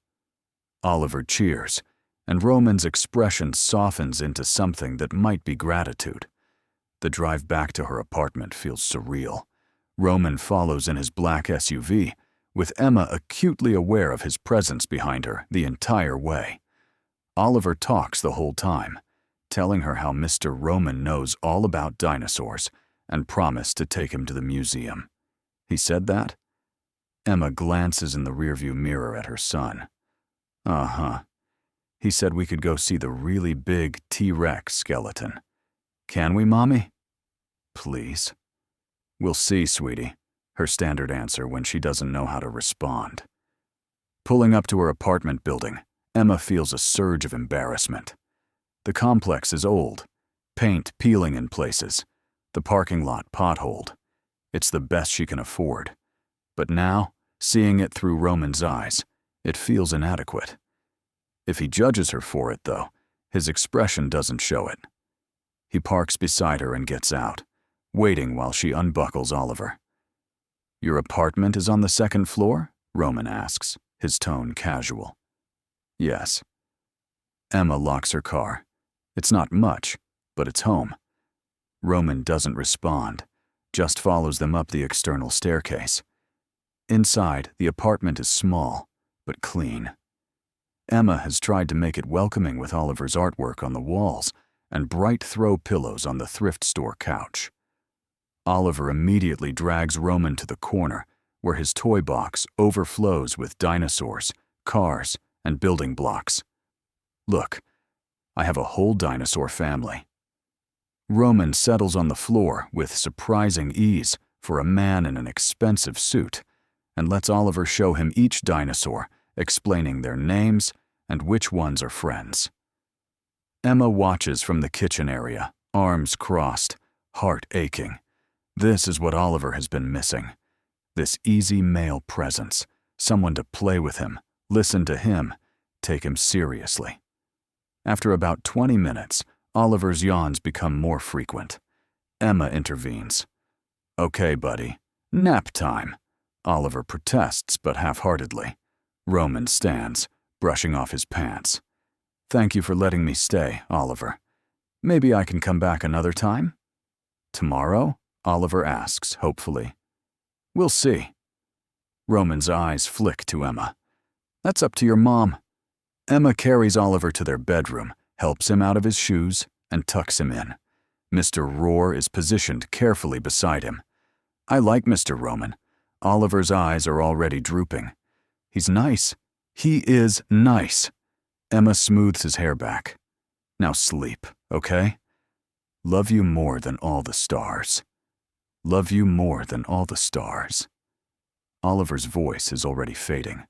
Oliver cheers, and Roman's expression softens into something that might be gratitude. The drive back to her apartment feels surreal. Roman follows in his black SUV, with Emma acutely aware of his presence behind her the entire way. Oliver talks the whole time, telling her how Mr. Roman knows all about dinosaurs and promised to take him to the museum. He said that? Emma glances in the rearview mirror at her son. Uh-huh. He said we could go see the really big T-Rex skeleton. Can we, Mommy? Please. We'll see, sweetie, her standard answer when she doesn't know how to respond. Pulling up to her apartment building, Emma feels a surge of embarrassment. The complex is old, paint peeling in places, the parking lot potholed. It's the best she can afford. But now, seeing it through Roman's eyes, it feels inadequate. If he judges her for it, though, his expression doesn't show it. He parks beside her and gets out, waiting while she unbuckles Oliver. Your apartment is on the second floor? Roman asks, his tone casual. Yes. Emma locks her car. It's not much, but it's home. Roman doesn't respond, just follows them up the external staircase. Inside, the apartment is small, but clean. Emma has tried to make it welcoming with Oliver's artwork on the walls and bright throw pillows on the thrift store couch. Oliver immediately drags Roman to the corner, where his toy box overflows with dinosaurs, cars, and building blocks. Look, I have a whole dinosaur family. Roman settles on the floor with surprising ease for a man in an expensive suit, and lets Oliver show him each dinosaur, explaining their names and which ones are friends. Emma watches from the kitchen area, arms crossed, heart aching. This is what Oliver has been missing. This easy male presence, someone to play with him, listen to him, take him seriously. After about 20 minutes, Oliver's yawns become more frequent. Emma intervenes. Okay, buddy, nap time. Oliver protests, but half-heartedly. Roman stands, brushing off his pants. Thank you for letting me stay, Oliver. Maybe I can come back another time? Tomorrow? Oliver asks, hopefully. We'll see. Roman's eyes flick to Emma. That's up to your mom. Emma carries Oliver to their bedroom, helps him out of his shoes, and tucks him in. Mr. Roar is positioned carefully beside him. I like Mr. Roman. Oliver's eyes are already drooping. He's nice. He is nice. Emma smooths his hair back. Now sleep, okay? Love you more than all the stars. Love you more than all the stars. Oliver's voice is already fading.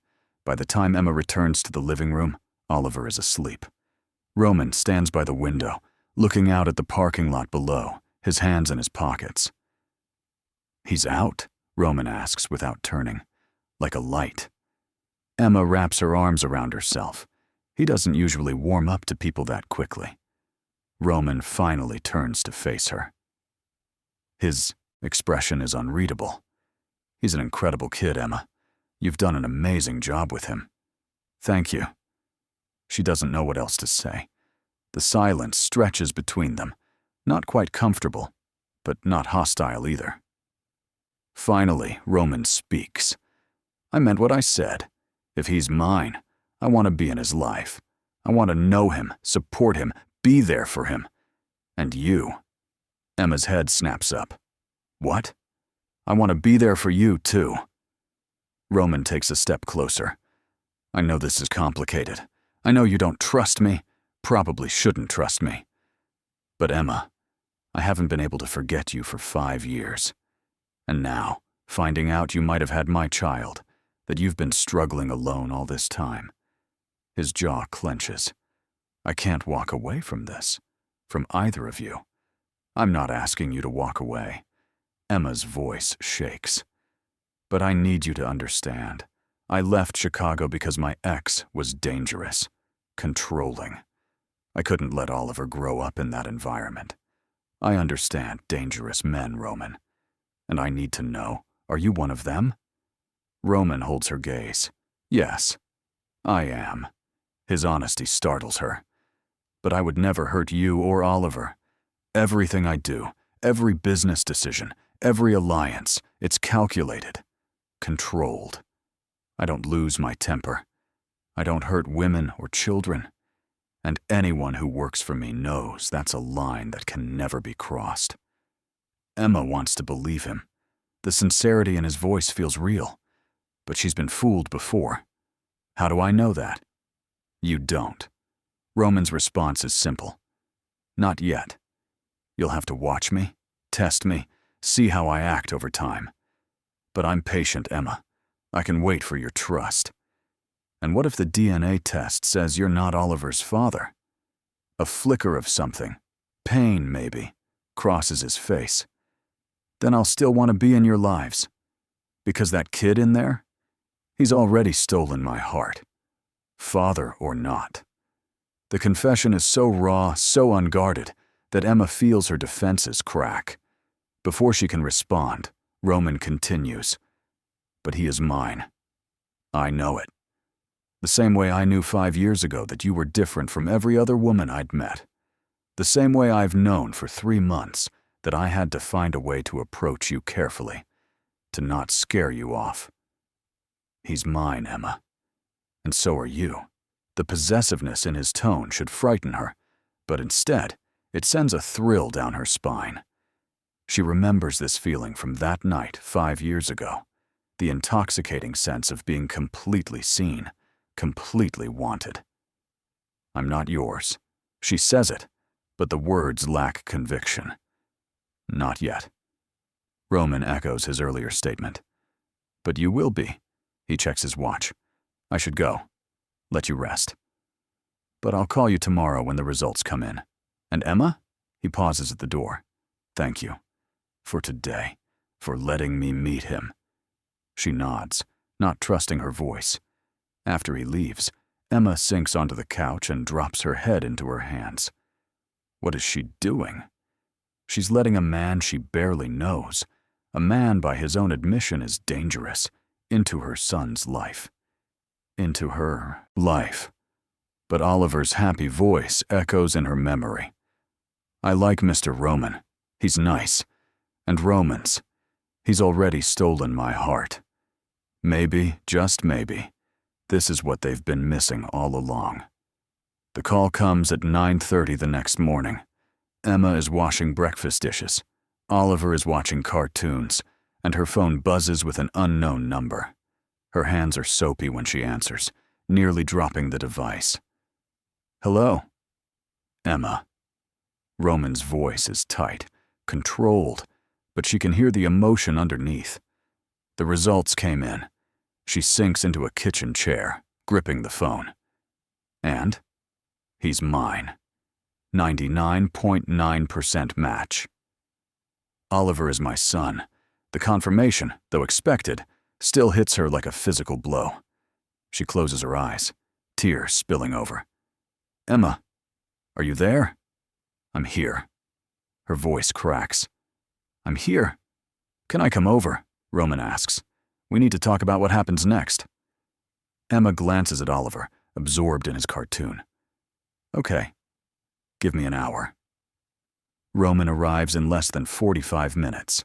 By the time Emma returns to the living room, Oliver is asleep. Roman stands by the window, looking out at the parking lot below, his hands in his pockets. He's out? Roman asks without turning, like a light. Emma wraps her arms around herself. He doesn't usually warm up to people that quickly. Roman finally turns to face her. His expression is unreadable. He's an incredible kid, Emma. You've done an amazing job with him. Thank you. She doesn't know what else to say. The silence stretches between them, not quite comfortable, but not hostile either. Finally, Roman speaks. I meant what I said. If he's mine, I want to be in his life. I want to know him, support him, be there for him. And you. Emma's head snaps up. What? I want to be there for you, too. Roman takes a step closer. I know this is complicated. I know you don't trust me, probably shouldn't trust me. But Emma, I haven't been able to forget you for 5 years. And now, finding out you might have had my child, that you've been struggling alone all this time. His jaw clenches. I can't walk away from this, from either of you. I'm not asking you to walk away. Emma's voice shakes. But I need you to understand. I left Chicago because my ex was dangerous, controlling. I couldn't let Oliver grow up in that environment. I understand dangerous men, Roman. And I need to know, are you one of them? Roman holds her gaze. Yes, I am. His honesty startles her. But I would never hurt you or Oliver. Everything I do, every business decision, every alliance, it's calculated, controlled. I don't lose my temper. I don't hurt women or children. And anyone who works for me knows that's a line that can never be crossed. Emma wants to believe him. The sincerity in his voice feels real. But she's been fooled before. How do I know that? You don't. Roman's response is simple. Not yet. You'll have to watch me, test me, see how I act over time. But I'm patient, Emma. I can wait for your trust. And what if the DNA test says you're not Oliver's father? A flicker of something, pain maybe, crosses his face. Then I'll still want to be in your lives. Because that kid in there, he's already stolen my heart. Father or not. The confession is so raw, so unguarded, that Emma feels her defenses crack. Before she can respond, Roman continues. But he is mine. I know it. The same way I knew 5 years ago that you were different from every other woman I'd met. The same way I've known for 3 months that I had to find a way to approach you carefully, to not scare you off. He's mine, Emma. And so are you. The possessiveness in his tone should frighten her, but instead, it sends a thrill down her spine. She remembers this feeling from that night 5 years ago, the intoxicating sense of being completely seen, completely wanted. I'm not yours. She says it, but the words lack conviction. Not yet. Roman echoes his earlier statement. But you will be. He checks his watch. I should go. Let you rest. But I'll call you tomorrow when the results come in. And Emma? He pauses at the door. Thank you. For today. For letting me meet him. She nods, not trusting her voice. After he leaves, Emma sinks onto the couch and drops her head into her hands. What is she doing? She's letting a man she barely knows, a man by his own admission is dangerous, into her son's life. Into her life. But Oliver's happy voice echoes in her memory. I like Mr. Roman. He's nice. And Roman's. He's already stolen my heart. Maybe, just maybe, this is what they've been missing all along. The call comes at 9:30 the next morning. Emma is washing breakfast dishes. Oliver is watching cartoons, and her phone buzzes with an unknown number. Her hands are soapy when she answers, nearly dropping the device. Hello? Emma. Roman's voice is tight, controlled, but she can hear the emotion underneath. The results came in. She sinks into a kitchen chair, gripping the phone. And? He's mine. 99.9% match. Oliver is my son. The confirmation, though expected, still hits her like a physical blow. She closes her eyes, tears spilling over. Emma, are you there? I'm here. Her voice cracks. I'm here. Can I come over? Roman asks. We need to talk about what happens next. Emma glances at Oliver, absorbed in his cartoon. Okay. Give me an hour. Roman arrives in less than 45 minutes.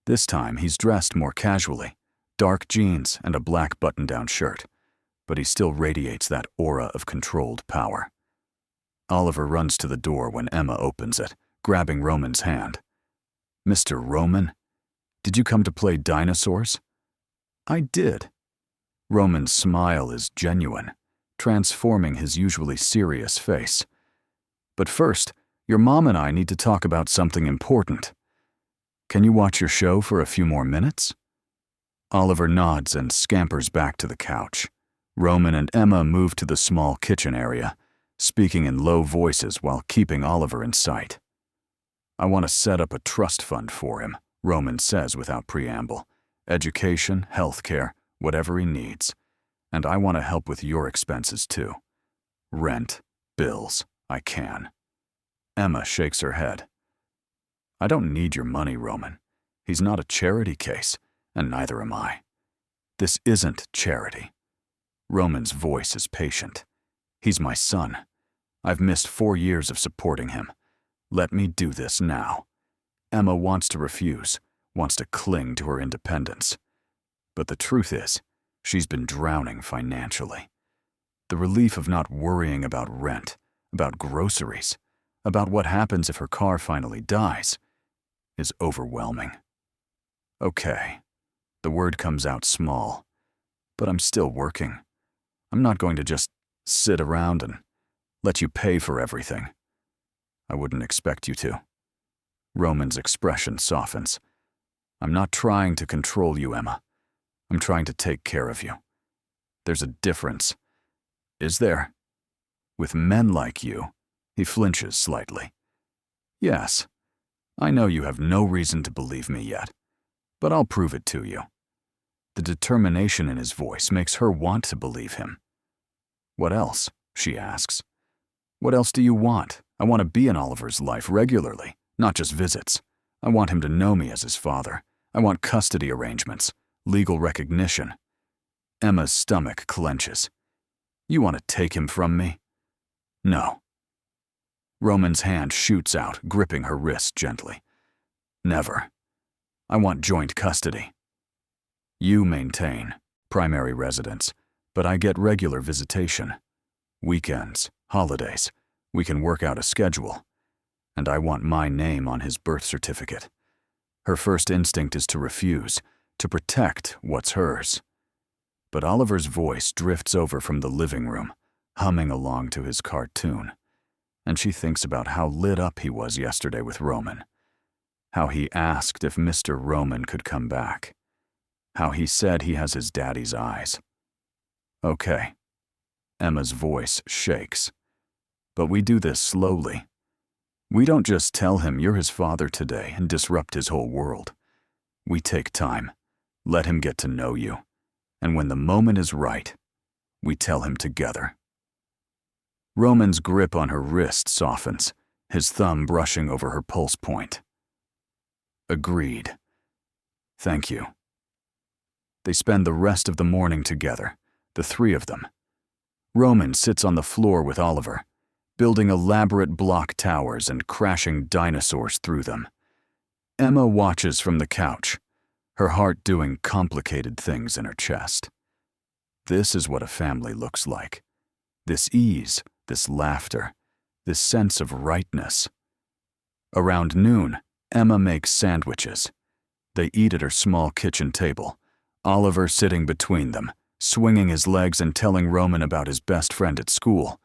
This time he's dressed more casually, dark jeans and a black button-down shirt, but he still radiates that aura of controlled power. Oliver runs to the door when Emma opens it, grabbing Roman's hand. Mr. Roman? Did you come to play dinosaurs? I did. Roman's smile is genuine, transforming his usually serious face. But first, your mom and I need to talk about something important. Can you watch your show for a few more minutes? Oliver nods and scampers back to the couch. Roman and Emma move to the small kitchen area, speaking in low voices while keeping Oliver in sight. I want to set up a trust fund for him, Roman says without preamble. Education, healthcare, whatever he needs. And I want to help with your expenses too. Rent, bills, I can. Emma shakes her head. I don't need your money, Roman. He's not a charity case, and neither am I. This isn't charity. Roman's voice is patient. He's my son. I've missed 4 years of supporting him. Let me do this now. Emma wants to refuse, wants to cling to her independence. But the truth is, she's been drowning financially. The relief of not worrying about rent, about groceries, about what happens if her car finally dies, is overwhelming. Okay, the word comes out small, but I'm still working. I'm not going to just sit around and let you pay for everything. I wouldn't expect you to. Roman's expression softens. I'm not trying to control you, Emma. I'm trying to take care of you. There's a difference. Is there? With men like you, he flinches slightly. Yes, I know you have no reason to believe me yet, but I'll prove it to you. The determination in his voice makes her want to believe him. What else? She asks. What else do you want? I want to be in Oliver's life regularly, not just visits. I want him to know me as his father. I want custody arrangements, legal recognition. Emma's stomach clenches. You want to take him from me? No. Roman's hand shoots out, gripping her wrist gently. Never. I want joint custody. You maintain primary residence, but I get regular visitation. Weekends, holidays, we can work out a schedule. And I want my name on his birth certificate. Her first instinct is to refuse, to protect what's hers. But Oliver's voice drifts over from the living room, humming along to his cartoon. And she thinks about how lit up he was yesterday with Roman. How he asked if Mr. Roman could come back. How he said he has his daddy's eyes. Okay. Emma's voice shakes. But we do this slowly. We don't just tell him you're his father today and disrupt his whole world. We take time, let him get to know you, and when the moment is right, we tell him together. Roman's grip on her wrist softens, his thumb brushing over her pulse point. Agreed. Thank you. They spend the rest of the morning together, the three of them. Roman sits on the floor with Oliver, building elaborate block towers and crashing dinosaurs through them. Emma watches from the couch, her heart doing complicated things in her chest. This is what a family looks like. This ease, this laughter, this sense of rightness. Around noon, Emma makes sandwiches. They eat at her small kitchen table, Oliver sitting between them, swinging his legs and telling Roman about his best friend at school,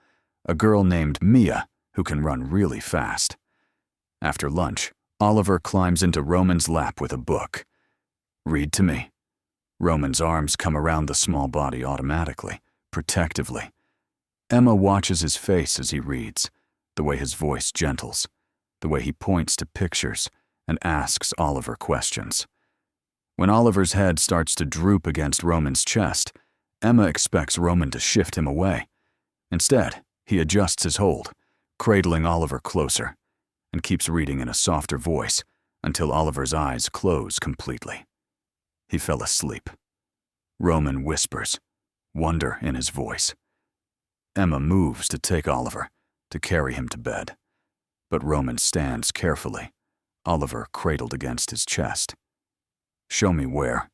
a girl named Mia who can run really fast. After lunch, Oliver climbs into Roman's lap with a book. Read to me. Roman's arms come around the small body automatically, protectively. Emma watches his face as he reads, the way his voice gentles, the way he points to pictures and asks Oliver questions. When Oliver's head starts to droop against Roman's chest, Emma expects Roman to shift him away. Instead, he adjusts his hold, cradling Oliver closer, and keeps reading in a softer voice until Oliver's eyes close completely. He fell asleep. Roman whispers, wonder in his voice. Emma moves to take Oliver, to carry him to bed. But Roman stands carefully, Oliver cradled against his chest. Show me where.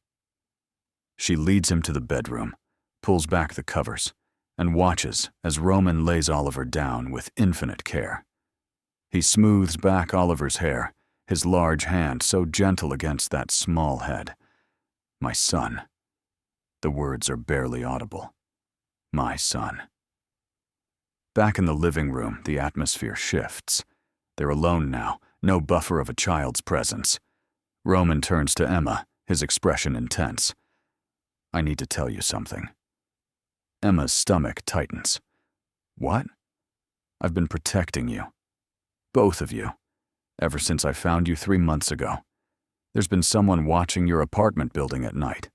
She leads him to the bedroom, pulls back the covers, and watches as Roman lays Oliver down with infinite care. He smooths back Oliver's hair, his large hand so gentle against that small head. My son. The words are barely audible. My son. Back in the living room, the atmosphere shifts. They're alone now, no buffer of a child's presence. Roman turns to Emma, his expression intense. I need to tell you something. Emma's stomach tightens. What? I've been protecting you. Both of you. Ever since I found you 3 months ago. There's been someone watching your apartment building at night.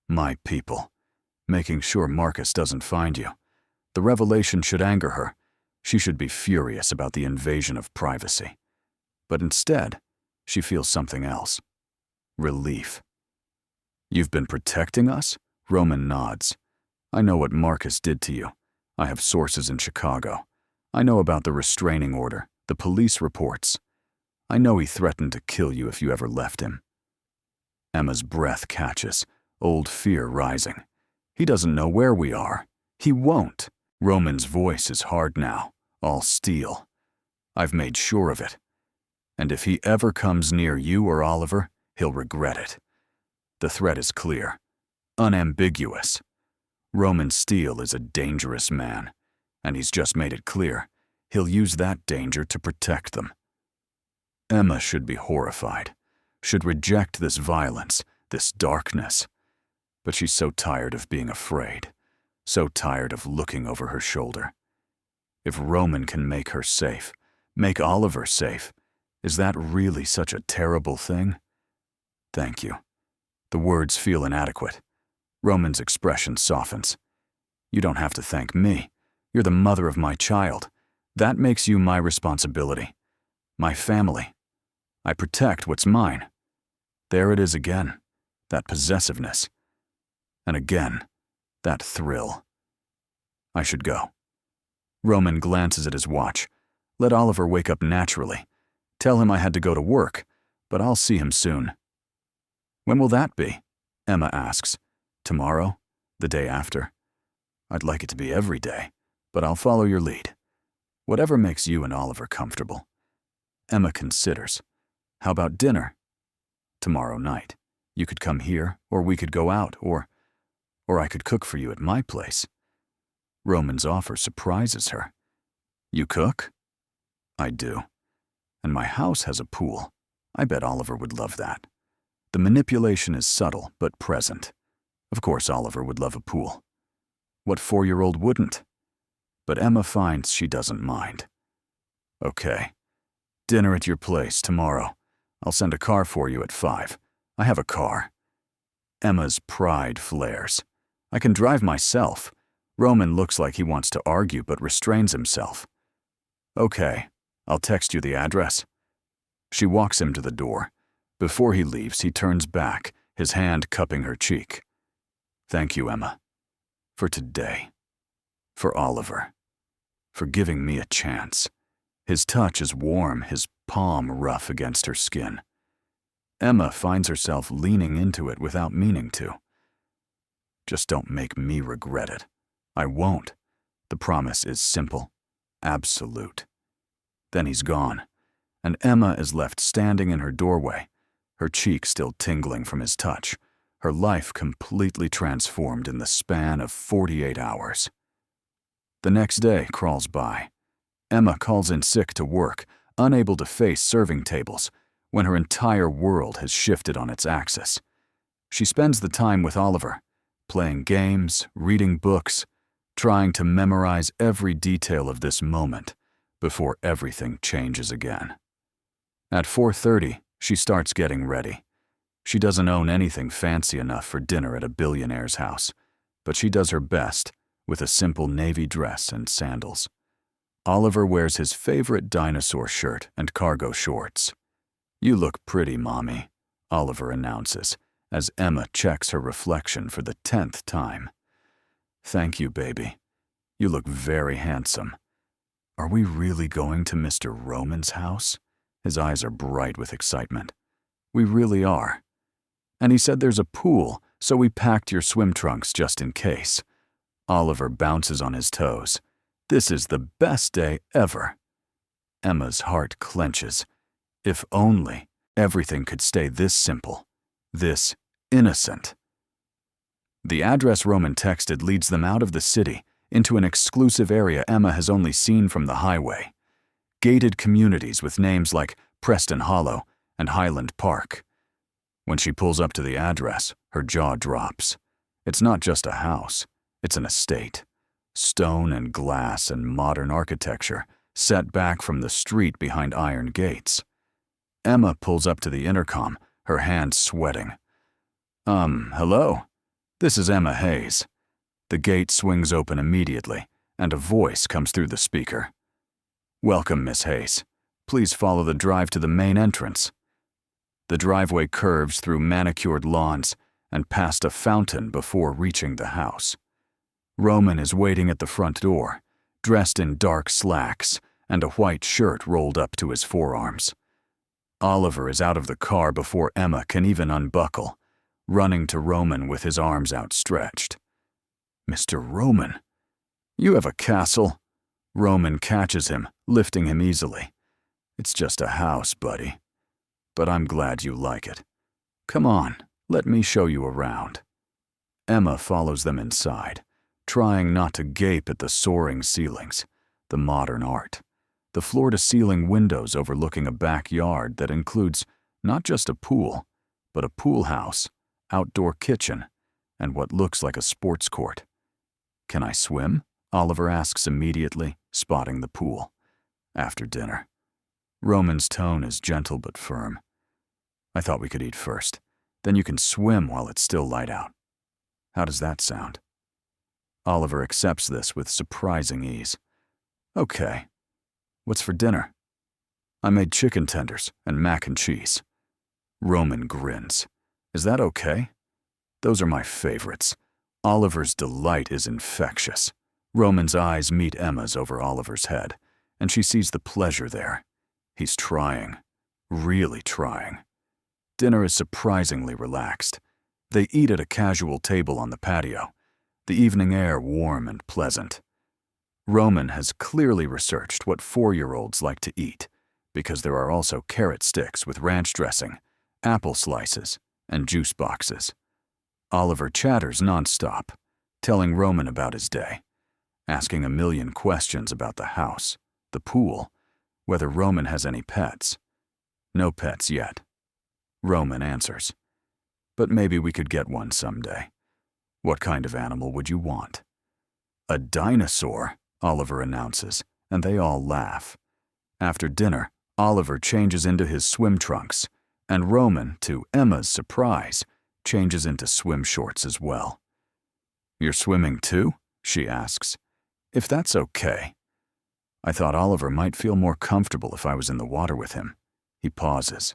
My people. Making sure Marcus doesn't find you. The revelation should anger her. She should be furious about the invasion of privacy. But instead, she feels something else. Relief. You've been protecting us? Roman nods. I know what Marcus did to you. I have sources in Chicago. I know about the restraining order, the police reports. I know he threatened to kill you if you ever left him. Emma's breath catches, old fear rising. He doesn't know where we are. He won't. Roman's voice is hard now, all steel. I've made sure of it. And if he ever comes near you or Oliver, he'll regret it. The threat is clear, unambiguous. Roman Steele is a dangerous man, and he's just made it clear he'll use that danger to protect them. Emma should be horrified, should reject this violence, this darkness. But she's so tired of being afraid, so tired of looking over her shoulder. If Roman can make her safe, make Oliver safe, is that really such a terrible thing? Thank you. The words feel inadequate. Roman's expression softens. You don't have to thank me. You're the mother of my child. That makes you my responsibility. My family. I protect what's mine. There it is again, that possessiveness. And again, that thrill. I should go. Roman glances at his watch. Let Oliver wake up naturally. Tell him I had to go to work, but I'll see him soon. When will that be? Emma asks. Tomorrow? The day after? I'd like it to be every day, but I'll follow your lead. Whatever makes you and Oliver comfortable. Emma considers. How about dinner? Tomorrow night. You could come here, or we could go out, or I could cook for you at my place. Roman's offer surprises her. You cook? I do. And my house has a pool. I bet Oliver would love that. The manipulation is subtle, but present. Of course Oliver would love a pool. What 4-year-old wouldn't? But Emma finds she doesn't mind. Okay. Dinner at your place tomorrow. I'll send a car for you at 5. I have a car. Emma's pride flares. I can drive myself. Roman looks like he wants to argue but restrains himself. Okay, I'll text you the address. She walks him to the door. Before he leaves, he turns back, his hand cupping her cheek. Thank you, Emma. For today. For Oliver. For giving me a chance. His touch is warm, his palm rough against her skin. Emma finds herself leaning into it without meaning to. Just don't make me regret it. I won't. The promise is simple, absolute. Then he's gone, and Emma is left standing in her doorway, her cheek still tingling from his touch, her life completely transformed in the span of 48 hours. The next day crawls by. Emma calls in sick to work, unable to face serving tables, when her entire world has shifted on its axis. She spends the time with Oliver, playing games, reading books, trying to memorize every detail of this moment before everything changes again. At 4:30, she starts getting ready. She doesn't own anything fancy enough for dinner at a billionaire's house, but she does her best with a simple navy dress and sandals. Oliver wears his favorite dinosaur shirt and cargo shorts. You look pretty, Mommy, Oliver announces, as Emma checks her reflection for the 10th time. Thank you, baby. You look very handsome. Are we really going to Mr. Roman's house? His eyes are bright with excitement. We really are. And he said there's a pool, so we packed your swim trunks just in case. Oliver bounces on his toes. This is the best day ever. Emma's heart clenches. If only everything could stay this simple, this innocent. The address Roman texted leads them out of the city into an exclusive area Emma has only seen from the highway. Gated communities with names like Preston Hollow and Highland Park. When she pulls up to the address, her jaw drops. It's not just a house, it's an estate. Stone and glass and modern architecture set back from the street behind iron gates. Emma pulls up to the intercom, her hands sweating. Hello? This is Emma Hayes. The gate swings open immediately, and a voice comes through the speaker. Welcome, Miss Hayes. Please follow the drive to the main entrance. The driveway curves through manicured lawns and past a fountain before reaching the house. Roman is waiting at the front door, dressed in dark slacks and a white shirt rolled up to his forearms. Oliver is out of the car before Emma can even unbuckle, running to Roman with his arms outstretched. Mr. Roman, you have a castle. Roman catches him, lifting him easily. It's just a house, buddy. But I'm glad you like it. Come on, let me show you around. Emma follows them inside, trying not to gape at the soaring ceilings, the modern art, the floor-to-ceiling windows overlooking a backyard that includes not just a pool, but a pool house, outdoor kitchen, and what looks like a sports court. "Can I swim?" Oliver asks immediately, spotting the pool. "After dinner." Roman's tone is gentle but firm. "I thought we could eat first. Then you can swim while it's still light out. How does that sound?" Oliver accepts this with surprising ease. "Okay. What's for dinner?" "I made chicken tenders and mac and cheese." Roman grins. "Is that okay?" "Those are my favorites." Oliver's delight is infectious. Roman's eyes meet Emma's over Oliver's head, and she sees the pleasure there. He's trying, really trying. Dinner is surprisingly relaxed. They eat at a casual table on the patio, the evening air warm and pleasant. Roman has clearly researched what 4-year-olds like to eat, because there are also carrot sticks with ranch dressing, apple slices, and juice boxes. Oliver chatters nonstop, telling Roman about his day, asking a million questions about the house, the pool, whether Roman has any pets. "No pets yet," Roman answers. "But maybe we could get one someday." "What kind of animal would you want?" "A dinosaur," Oliver announces, and they all laugh. After dinner, Oliver changes into his swim trunks, and Roman, to Emma's surprise, changes into swim shorts as well. "You're swimming too?" she asks. "If that's okay." "I thought Oliver might feel more comfortable if I was in the water with him." He pauses.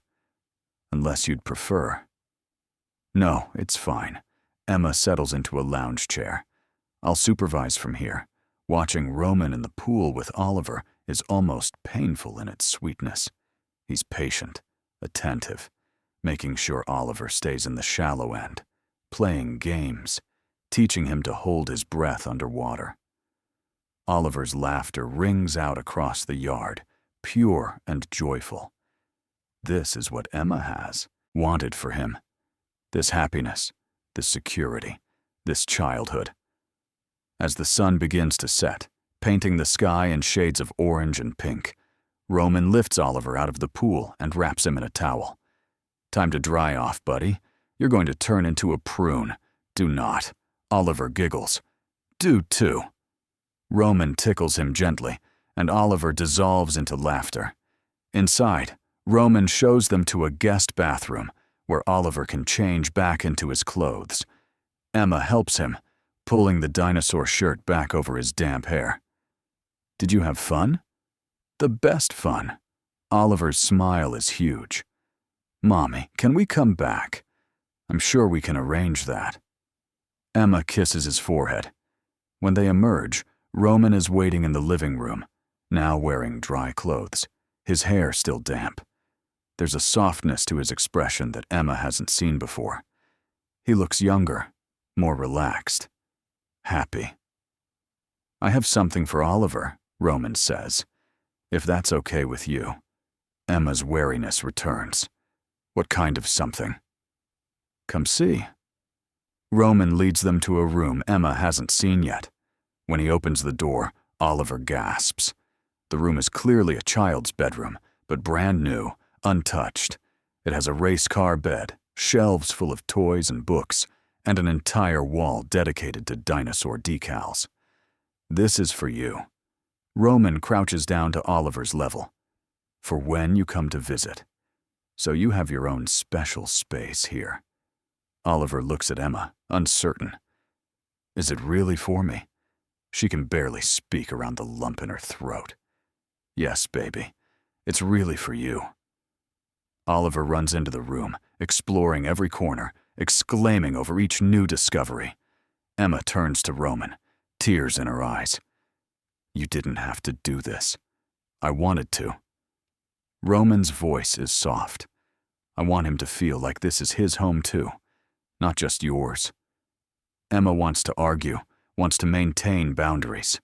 "Unless you'd prefer." "No, it's fine." Emma settles into a lounge chair. "I'll supervise from here." Watching Roman in the pool with Oliver is almost painful in its sweetness. He's patient, attentive, making sure Oliver stays in the shallow end, playing games, teaching him to hold his breath underwater. Oliver's laughter rings out across the yard, pure and joyful. This is what Emma has wanted for him. This happiness, this security, this childhood. As the sun begins to set, painting the sky in shades of orange and pink, Roman lifts Oliver out of the pool and wraps him in a towel. "Time to dry off, buddy. You're going to turn into a prune." "Do not." Oliver giggles. "Do too." Roman tickles him gently, and Oliver dissolves into laughter. Inside, Roman shows them to a guest bathroom where Oliver can change back into his clothes. Emma helps him, pulling the dinosaur shirt back over his damp hair. "Did you have fun?" "The best fun." Oliver's smile is huge. "Mommy, can we come back?" "I'm sure we can arrange that." Emma kisses his forehead. When they emerge, Roman is waiting in the living room, now wearing dry clothes, his hair still damp. There's a softness to his expression that Emma hasn't seen before. He looks younger, more relaxed, happy. "I have something for Oliver," Roman says. "If that's okay with you." Emma's wariness returns. "What kind of something?" "Come see." Roman leads them to a room Emma hasn't seen yet. When he opens the door, Oliver gasps. The room is clearly a child's bedroom, but brand new, untouched. It has a race car bed, shelves full of toys and books, and an entire wall dedicated to dinosaur decals. "This is for you." Roman crouches down to Oliver's level. "For when you come to visit. So you have your own special space here." Oliver looks at Emma, uncertain. "Is it really for me?" She can barely speak around the lump in her throat. "Yes, baby. It's really for you." Oliver runs into the room, exploring every corner, exclaiming over each new discovery. Emma turns to Roman, tears in her eyes. "You didn't have to do this. I wanted to." Roman's voice is soft. "I want him to feel like this is his home too, not just yours." Emma wants to argue, wants to maintain boundaries.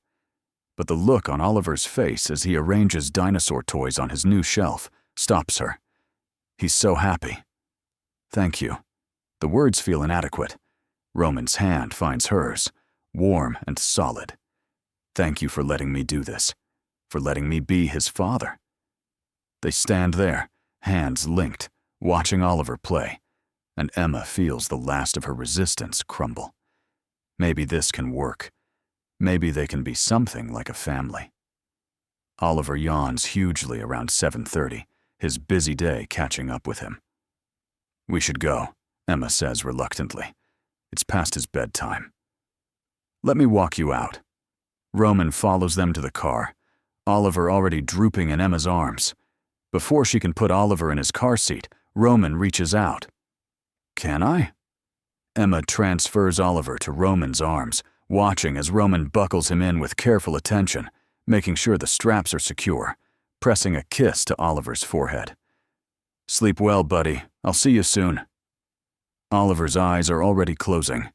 But the look on Oliver's face as he arranges dinosaur toys on his new shelf stops her. He's so happy. "Thank you." The words feel inadequate. Roman's hand finds hers, warm and solid. Thank you for letting me do this, for letting me be his father. They stand there, hands linked, watching Oliver play, and Emma feels the last of her resistance crumble. Maybe this can work. Maybe they can be something like a family. Oliver yawns hugely around 7:30, his busy day catching up with him. We should go, Emma says reluctantly. It's past his bedtime. Let me walk you out. Roman follows them to the car, Oliver already drooping in Emma's arms. Before she can put Oliver in his car seat, Roman reaches out. Can I? Emma transfers Oliver to Roman's arms, watching as Roman buckles him in with careful attention, making sure the straps are secure, pressing a kiss to Oliver's forehead. Sleep well, buddy. I'll see you soon. Oliver's eyes are already closing.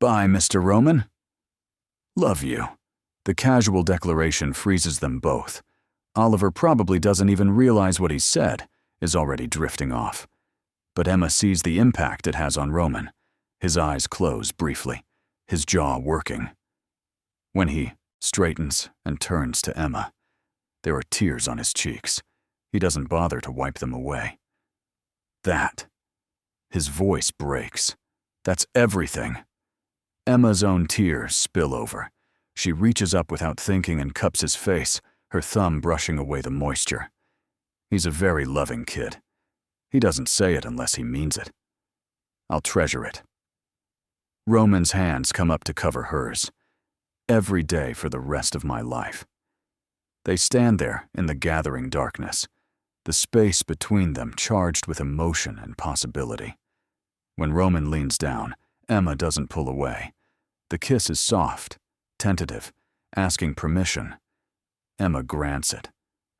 Bye, Mr. Roman. Love you. The casual declaration freezes them both. Oliver probably doesn't even realize what he said, is already drifting off. But Emma sees the impact it has on Roman. His eyes close briefly, his jaw working. When he straightens and turns to Emma, there are tears on his cheeks. He doesn't bother to wipe them away. That. His voice breaks. That's everything. Emma's own tears spill over. She reaches up without thinking and cups his face, her thumb brushing away the moisture. He's a very loving kid. He doesn't say it unless he means it. I'll treasure it. Roman's hands come up to cover hers. Every day for the rest of my life. They stand there in the gathering darkness, the space between them charged with emotion and possibility. When Roman leans down, Emma doesn't pull away. The kiss is soft, tentative, asking permission. Emma grants it,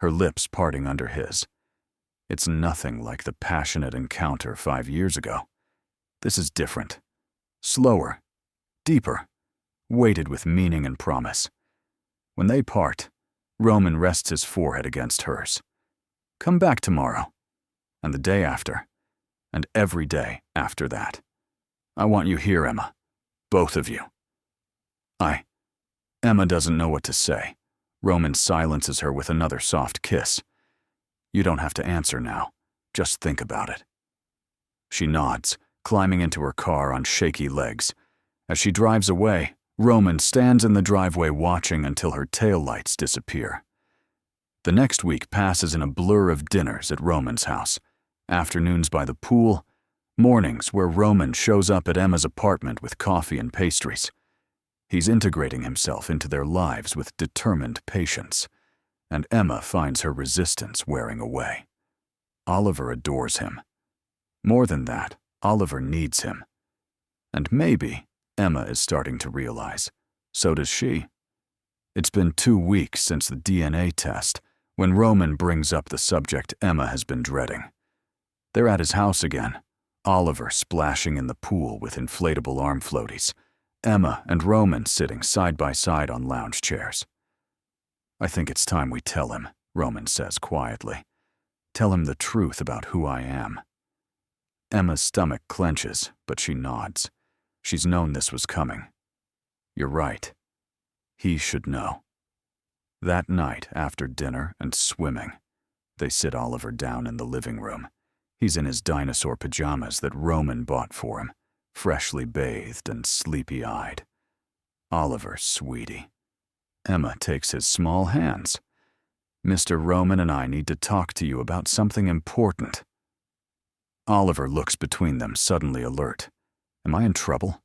her lips parting under his. It's nothing like the passionate encounter 5 years ago. This is different. Slower, deeper, weighted with meaning and promise. When they part, Roman rests his forehead against hers. Come back tomorrow, and the day after, and every day after that. I want you here, Emma. Both of you. Emma doesn't know what to say. Roman silences her with another soft kiss. You don't have to answer now. Just think about it. She nods, climbing into her car on shaky legs. As she drives away, Roman stands in the driveway watching until her taillights disappear. The next week passes in a blur of dinners at Roman's house, afternoons by the pool, mornings where Roman shows up at Emma's apartment with coffee and pastries. He's integrating himself into their lives with determined patience, and Emma finds her resistance wearing away. Oliver adores him. More than that, Oliver needs him. And maybe Emma is starting to realize. So does she. It's been 2 weeks since the DNA test, when Roman brings up the subject Emma has been dreading. They're at his house again, Oliver splashing in the pool with inflatable arm floaties, Emma and Roman sitting side by side on lounge chairs. I think it's time we tell him, Roman says quietly. Tell him the truth about who I am. Emma's stomach clenches, but she nods. She's known this was coming. You're right. He should know. That night, after dinner and swimming, they sit Oliver down in the living room. He's in his dinosaur pajamas that Roman bought for him, freshly bathed and sleepy-eyed. Oliver, sweetie. Emma takes his small hands. Mr. Roman and I need to talk to you about something important. Oliver looks between them, suddenly alert. Am I in trouble?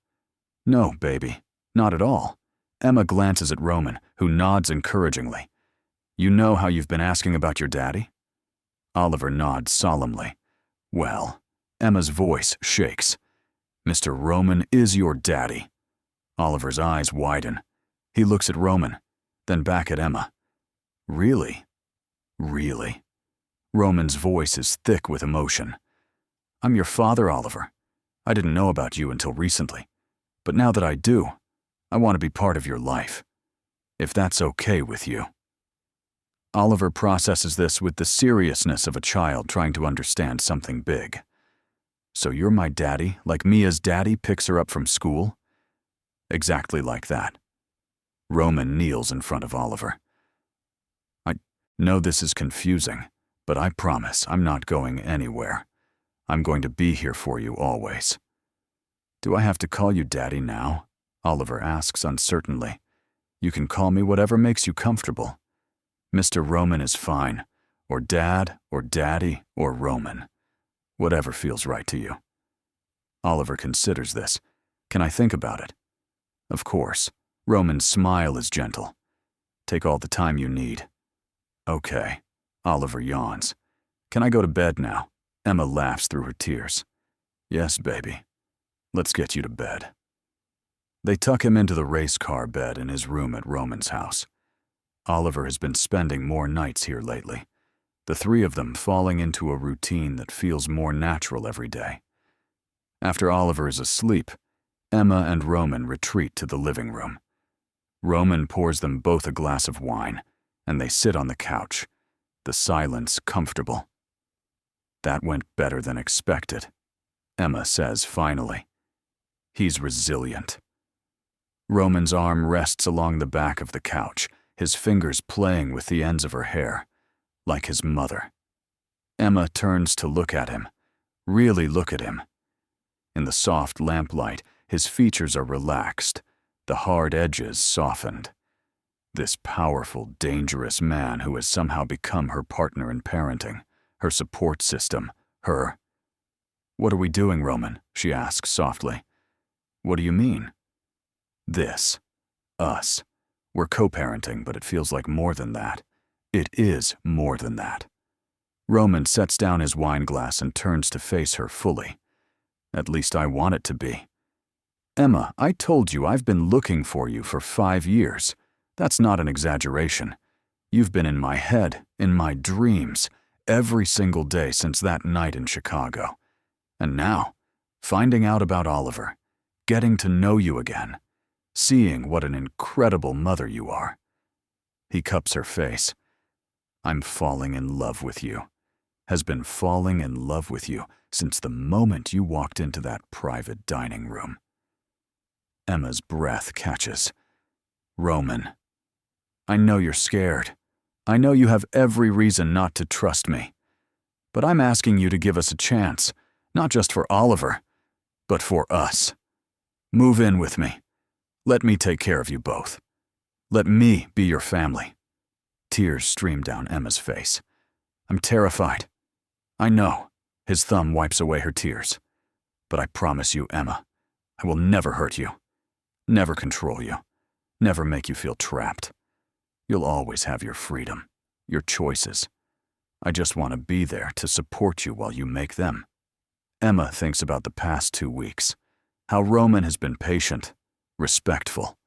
No, baby, not at all. Emma glances at Roman, who nods encouragingly. You know how you've been asking about your daddy? Oliver nods solemnly. Well, Emma's voice shakes. Mr. Roman is your daddy. Oliver's eyes widen. He looks at Roman, then back at Emma. Really? Really? Roman's voice is thick with emotion. I'm your father, Oliver. I didn't know about you until recently. But now that I do, I want to be part of your life. If that's okay with you. Oliver processes this with the seriousness of a child trying to understand something big. So you're my daddy, like Mia's daddy picks her up from school? Exactly like that. Roman kneels in front of Oliver. I know this is confusing, but I promise I'm not going anywhere. I'm going to be here for you always. Do I have to call you Daddy now? Oliver asks uncertainly. You can call me whatever makes you comfortable. Mr. Roman is fine, or Dad, or Daddy, or Roman. Whatever feels right to you. Oliver considers this. Can I think about it? Of course. Roman's smile is gentle. Take all the time you need. Okay. Oliver yawns. Can I go to bed now? Emma laughs through her tears. Yes, baby. Let's get you to bed. They tuck him into the race car bed in his room at Roman's house. Oliver has been spending more nights here lately, the three of them falling into a routine that feels more natural every day. After Oliver is asleep, Emma and Roman retreat to the living room. Roman pours them both a glass of wine, and they sit on the couch, the silence comfortable. That went better than expected, Emma says finally. He's resilient. Roman's arm rests along the back of the couch, his fingers playing with the ends of her hair, like his mother. Emma turns to look at him, really look at him. In the soft lamplight, his features are relaxed, the hard edges softened. This powerful, dangerous man who has somehow become her partner in parenting, her support system, her... What are we doing, Roman? She asks softly. What do you mean? This. Us. We're co-parenting, but it feels like more than that. It is more than that. Roman sets down his wine glass and turns to face her fully. At least I want it to be. Emma, I told you I've been looking for you for 5 years. That's not an exaggeration. You've been in my head, in my dreams, every single day since that night in Chicago. And now, finding out about Oliver, getting to know you again, seeing what an incredible mother you are. He cups her face. I'm falling in love with you. Has been falling in love with you since the moment you walked into that private dining room. Emma's breath catches. Roman. I know you're scared. I know you have every reason not to trust me. But I'm asking you to give us a chance, not just for Oliver, but for us. Move in with me. Let me take care of you both. Let me be your family. Tears stream down Emma's face. I'm terrified. I know. His thumb wipes away her tears. But I promise you, Emma, I will never hurt you. Never control you. Never make you feel trapped. You'll always have your freedom, your choices. I just want to be there to support you while you make them. Emma thinks about the past 2 weeks, how Roman has been patient, respectful,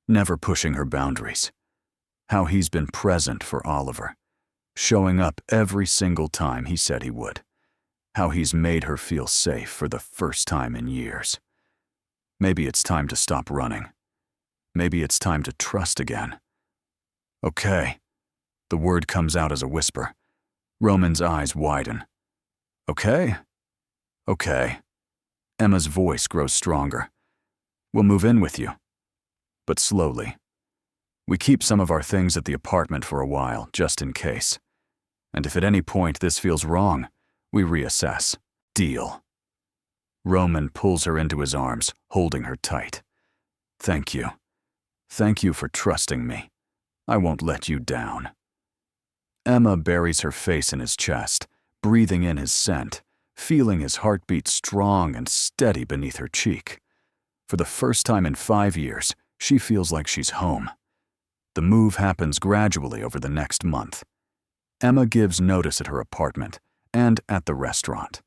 never pushing her boundaries, how he's been present for Oliver, showing up every single time he said he would, how he's made her feel safe for the first time in years. Maybe it's time to stop running. Maybe it's time to trust again. Okay. The word comes out as a whisper. Roman's eyes widen. Okay? Okay. Emma's voice grows stronger. We'll move in with you. But slowly. We keep some of our things at the apartment for a while, just in case. And if at any point this feels wrong, we reassess. Deal. Roman pulls her into his arms, holding her tight. Thank you. Thank you for trusting me. I won't let you down. Emma buries her face in his chest, breathing in his scent, feeling his heartbeat strong and steady beneath her cheek. For the first time in 5 years, she feels like she's home. The move happens gradually over the next month. Emma gives notice at her apartment and at the restaurant.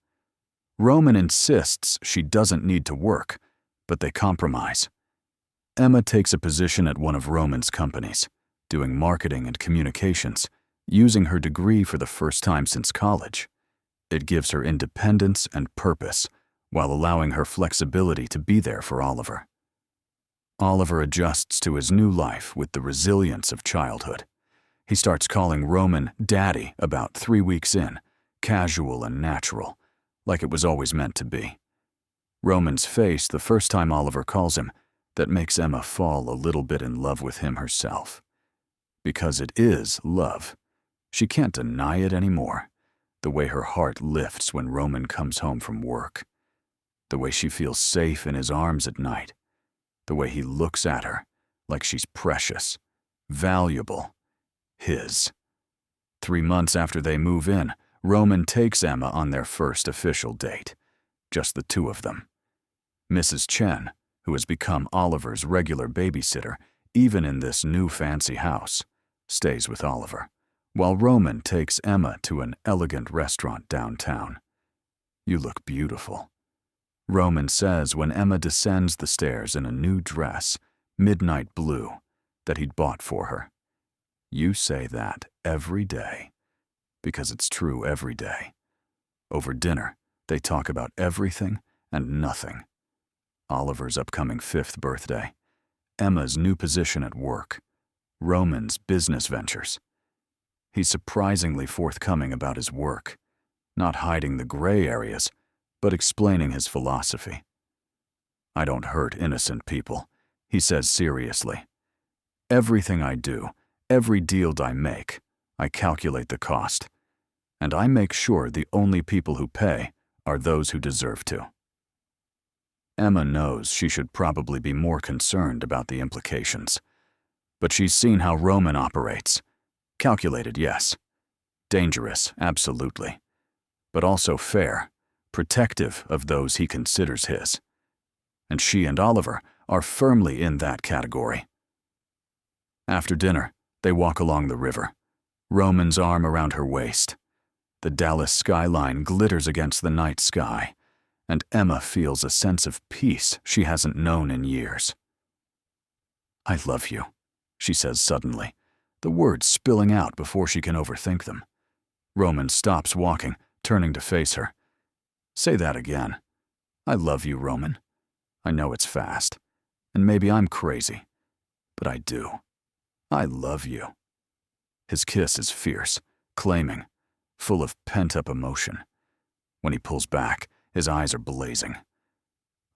Roman insists she doesn't need to work, but they compromise. Emma takes a position at one of Roman's companies, doing marketing and communications, using her degree for the first time since college. It gives her independence and purpose, while allowing her flexibility to be there for Oliver. Oliver adjusts to his new life with the resilience of childhood. He starts calling Roman Daddy about 3 weeks in, casual and natural, like it was always meant to be. Roman's face the first time Oliver calls him, that makes Emma fall a little bit in love with him herself. Because it is love. She can't deny it anymore. The way her heart lifts when Roman comes home from work. The way she feels safe in his arms at night. The way he looks at her like she's precious, valuable, his. 3 months after they move in, Roman takes Emma on their first official date. Just the two of them. Mrs. Chen, who has become Oliver's regular babysitter, even in this new fancy house, stays with Oliver, while Roman takes Emma to an elegant restaurant downtown. "You look beautiful," Roman says when Emma descends the stairs in a new dress, midnight blue, that he'd bought for her. "You say that every day," because it's true every day. Over dinner, they talk about everything and nothing. Oliver's upcoming 5th birthday, Emma's new position at work, Roman's business ventures. He's surprisingly forthcoming about his work, not hiding the gray areas, but explaining his philosophy. "I don't hurt innocent people," he says seriously. "Everything I do, every deal I make, I calculate the cost, and I make sure the only people who pay are those who deserve to." Emma knows she should probably be more concerned about the implications, but she's seen how Roman operates. Calculated, yes. Dangerous, absolutely. But also fair, protective of those he considers his. And she and Oliver are firmly in that category. After dinner, they walk along the river, Roman's arm around her waist. The Dallas skyline glitters against the night sky, and Emma feels a sense of peace she hasn't known in years. "I love you," she says suddenly, the words spilling out before she can overthink them. Roman stops walking, turning to face her. "Say that again. I love you, Roman. I know it's fast, and maybe I'm crazy, but I do. I love you." His kiss is fierce, claiming, full of pent-up emotion. When he pulls back, his eyes are blazing.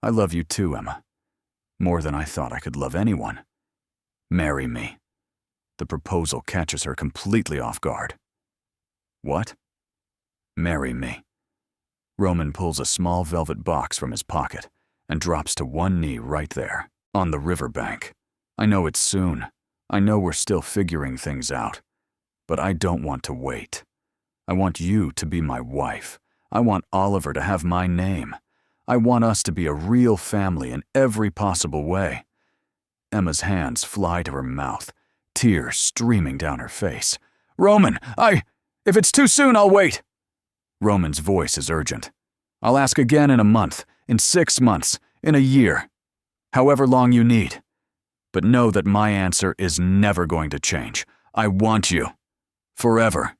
"I love you too, Emma. More than I thought I could love anyone. Marry me." The proposal catches her completely off guard. "What?" "Marry me." Roman pulls a small velvet box from his pocket and drops to one knee right there, on the riverbank. "I know it's soon. I know we're still figuring things out. But I don't want to wait. I want you to be my wife. I want Oliver to have my name. I want us to be a real family in every possible way." Emma's hands fly to her mouth, tears streaming down her face. "Roman, if it's too soon, I'll wait." Roman's voice is urgent. "I'll ask again in a month, in 6 months, in a year. However long you need. But know that my answer is never going to change. I want you. Forever."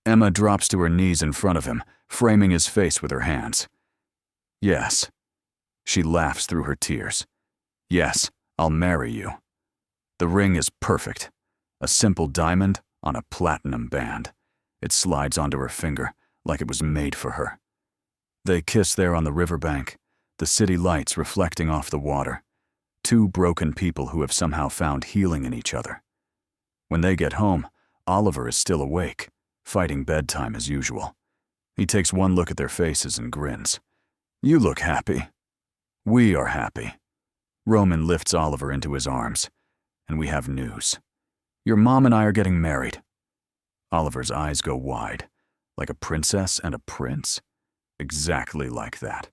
Emma drops to her knees in front of him, framing his face with her hands. "Yes." She laughs through her tears. "Yes, I'll marry you." The ring is perfect. A simple diamond on a platinum band. It slides onto her finger like it was made for her. They kiss there on the riverbank, the city lights reflecting off the water. Two broken people who have somehow found healing in each other. When they get home, Oliver is still awake, fighting bedtime as usual. He takes one look at their faces and grins. "You look happy." "We are happy." Roman lifts Oliver into his arms, and we have news. "Your mom and I are getting married." Oliver's eyes go wide, like a princess and a prince. Exactly like that.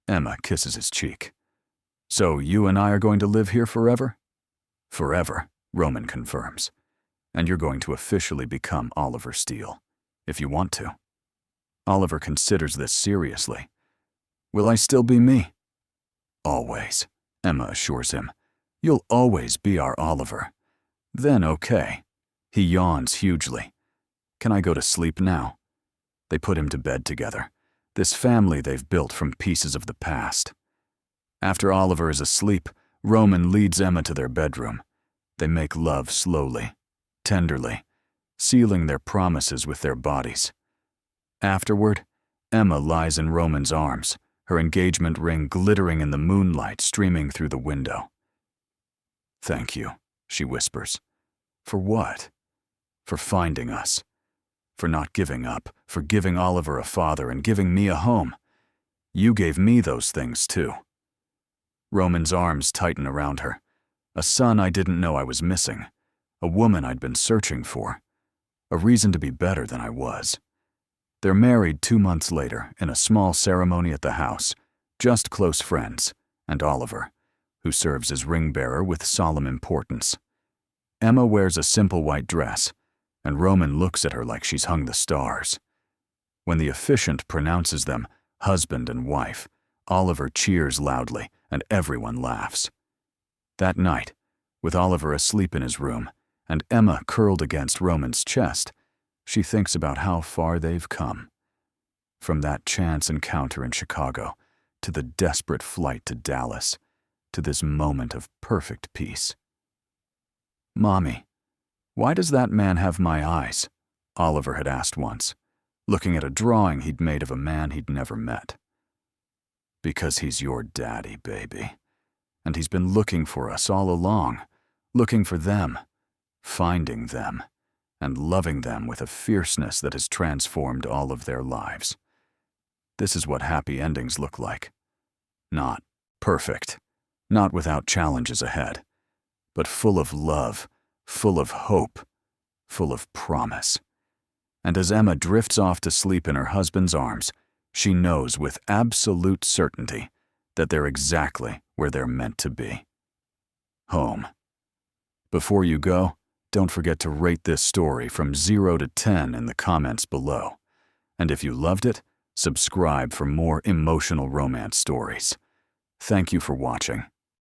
Emma kisses his cheek. "So you and I are going to live here forever?" "Forever," Roman confirms. "And you're going to officially become Oliver Steele, if you want to." Oliver considers this seriously. "Will I still be me?" "Always," Emma assures him. "You'll always be our Oliver." Then okay. He yawns hugely. "Can I go to sleep now?" They put him to bed together, this family they've built from pieces of the past. After Oliver is asleep, Roman leads Emma to their bedroom. They make love slowly, tenderly, sealing their promises with their bodies. Afterward, Emma lies in Roman's arms, her engagement ring glittering in the moonlight streaming through the window. "Thank you," she whispers. "For what?" "For finding us. For not giving up, for giving Oliver a father and giving me a home. You gave me those things too." Roman's arms tighten around her. A son I didn't know I was missing. A woman I'd been searching for. A reason to be better than I was. They're married 2 months later in a small ceremony at the house, just close friends, and Oliver, who serves as ring bearer with solemn importance. Emma wears a simple white dress, and Roman looks at her like she's hung the stars. When the officiant pronounces them husband and wife, Oliver cheers loudly, and everyone laughs. That night, with Oliver asleep in his room, and Emma curled against Roman's chest, she thinks about how far they've come. From that chance encounter in Chicago, to the desperate flight to Dallas, to this moment of perfect peace. "Mommy, why does that man have my eyes?" Oliver had asked once, looking at a drawing he'd made of a man he'd never met. "Because he's your daddy, baby. And he's been looking for us all along, looking for them, finding them, and loving them with a fierceness that has transformed all of their lives. This is what happy endings look like. Not perfect, not without challenges ahead, but full of love, full of hope, full of promise." And as Emma drifts off to sleep in her husband's arms, she knows with absolute certainty that they're exactly where they're meant to be. Home. Before you go, don't forget to rate this story from 0 to 10 in the comments below. And if you loved it, subscribe for more emotional romance stories. Thank you for watching.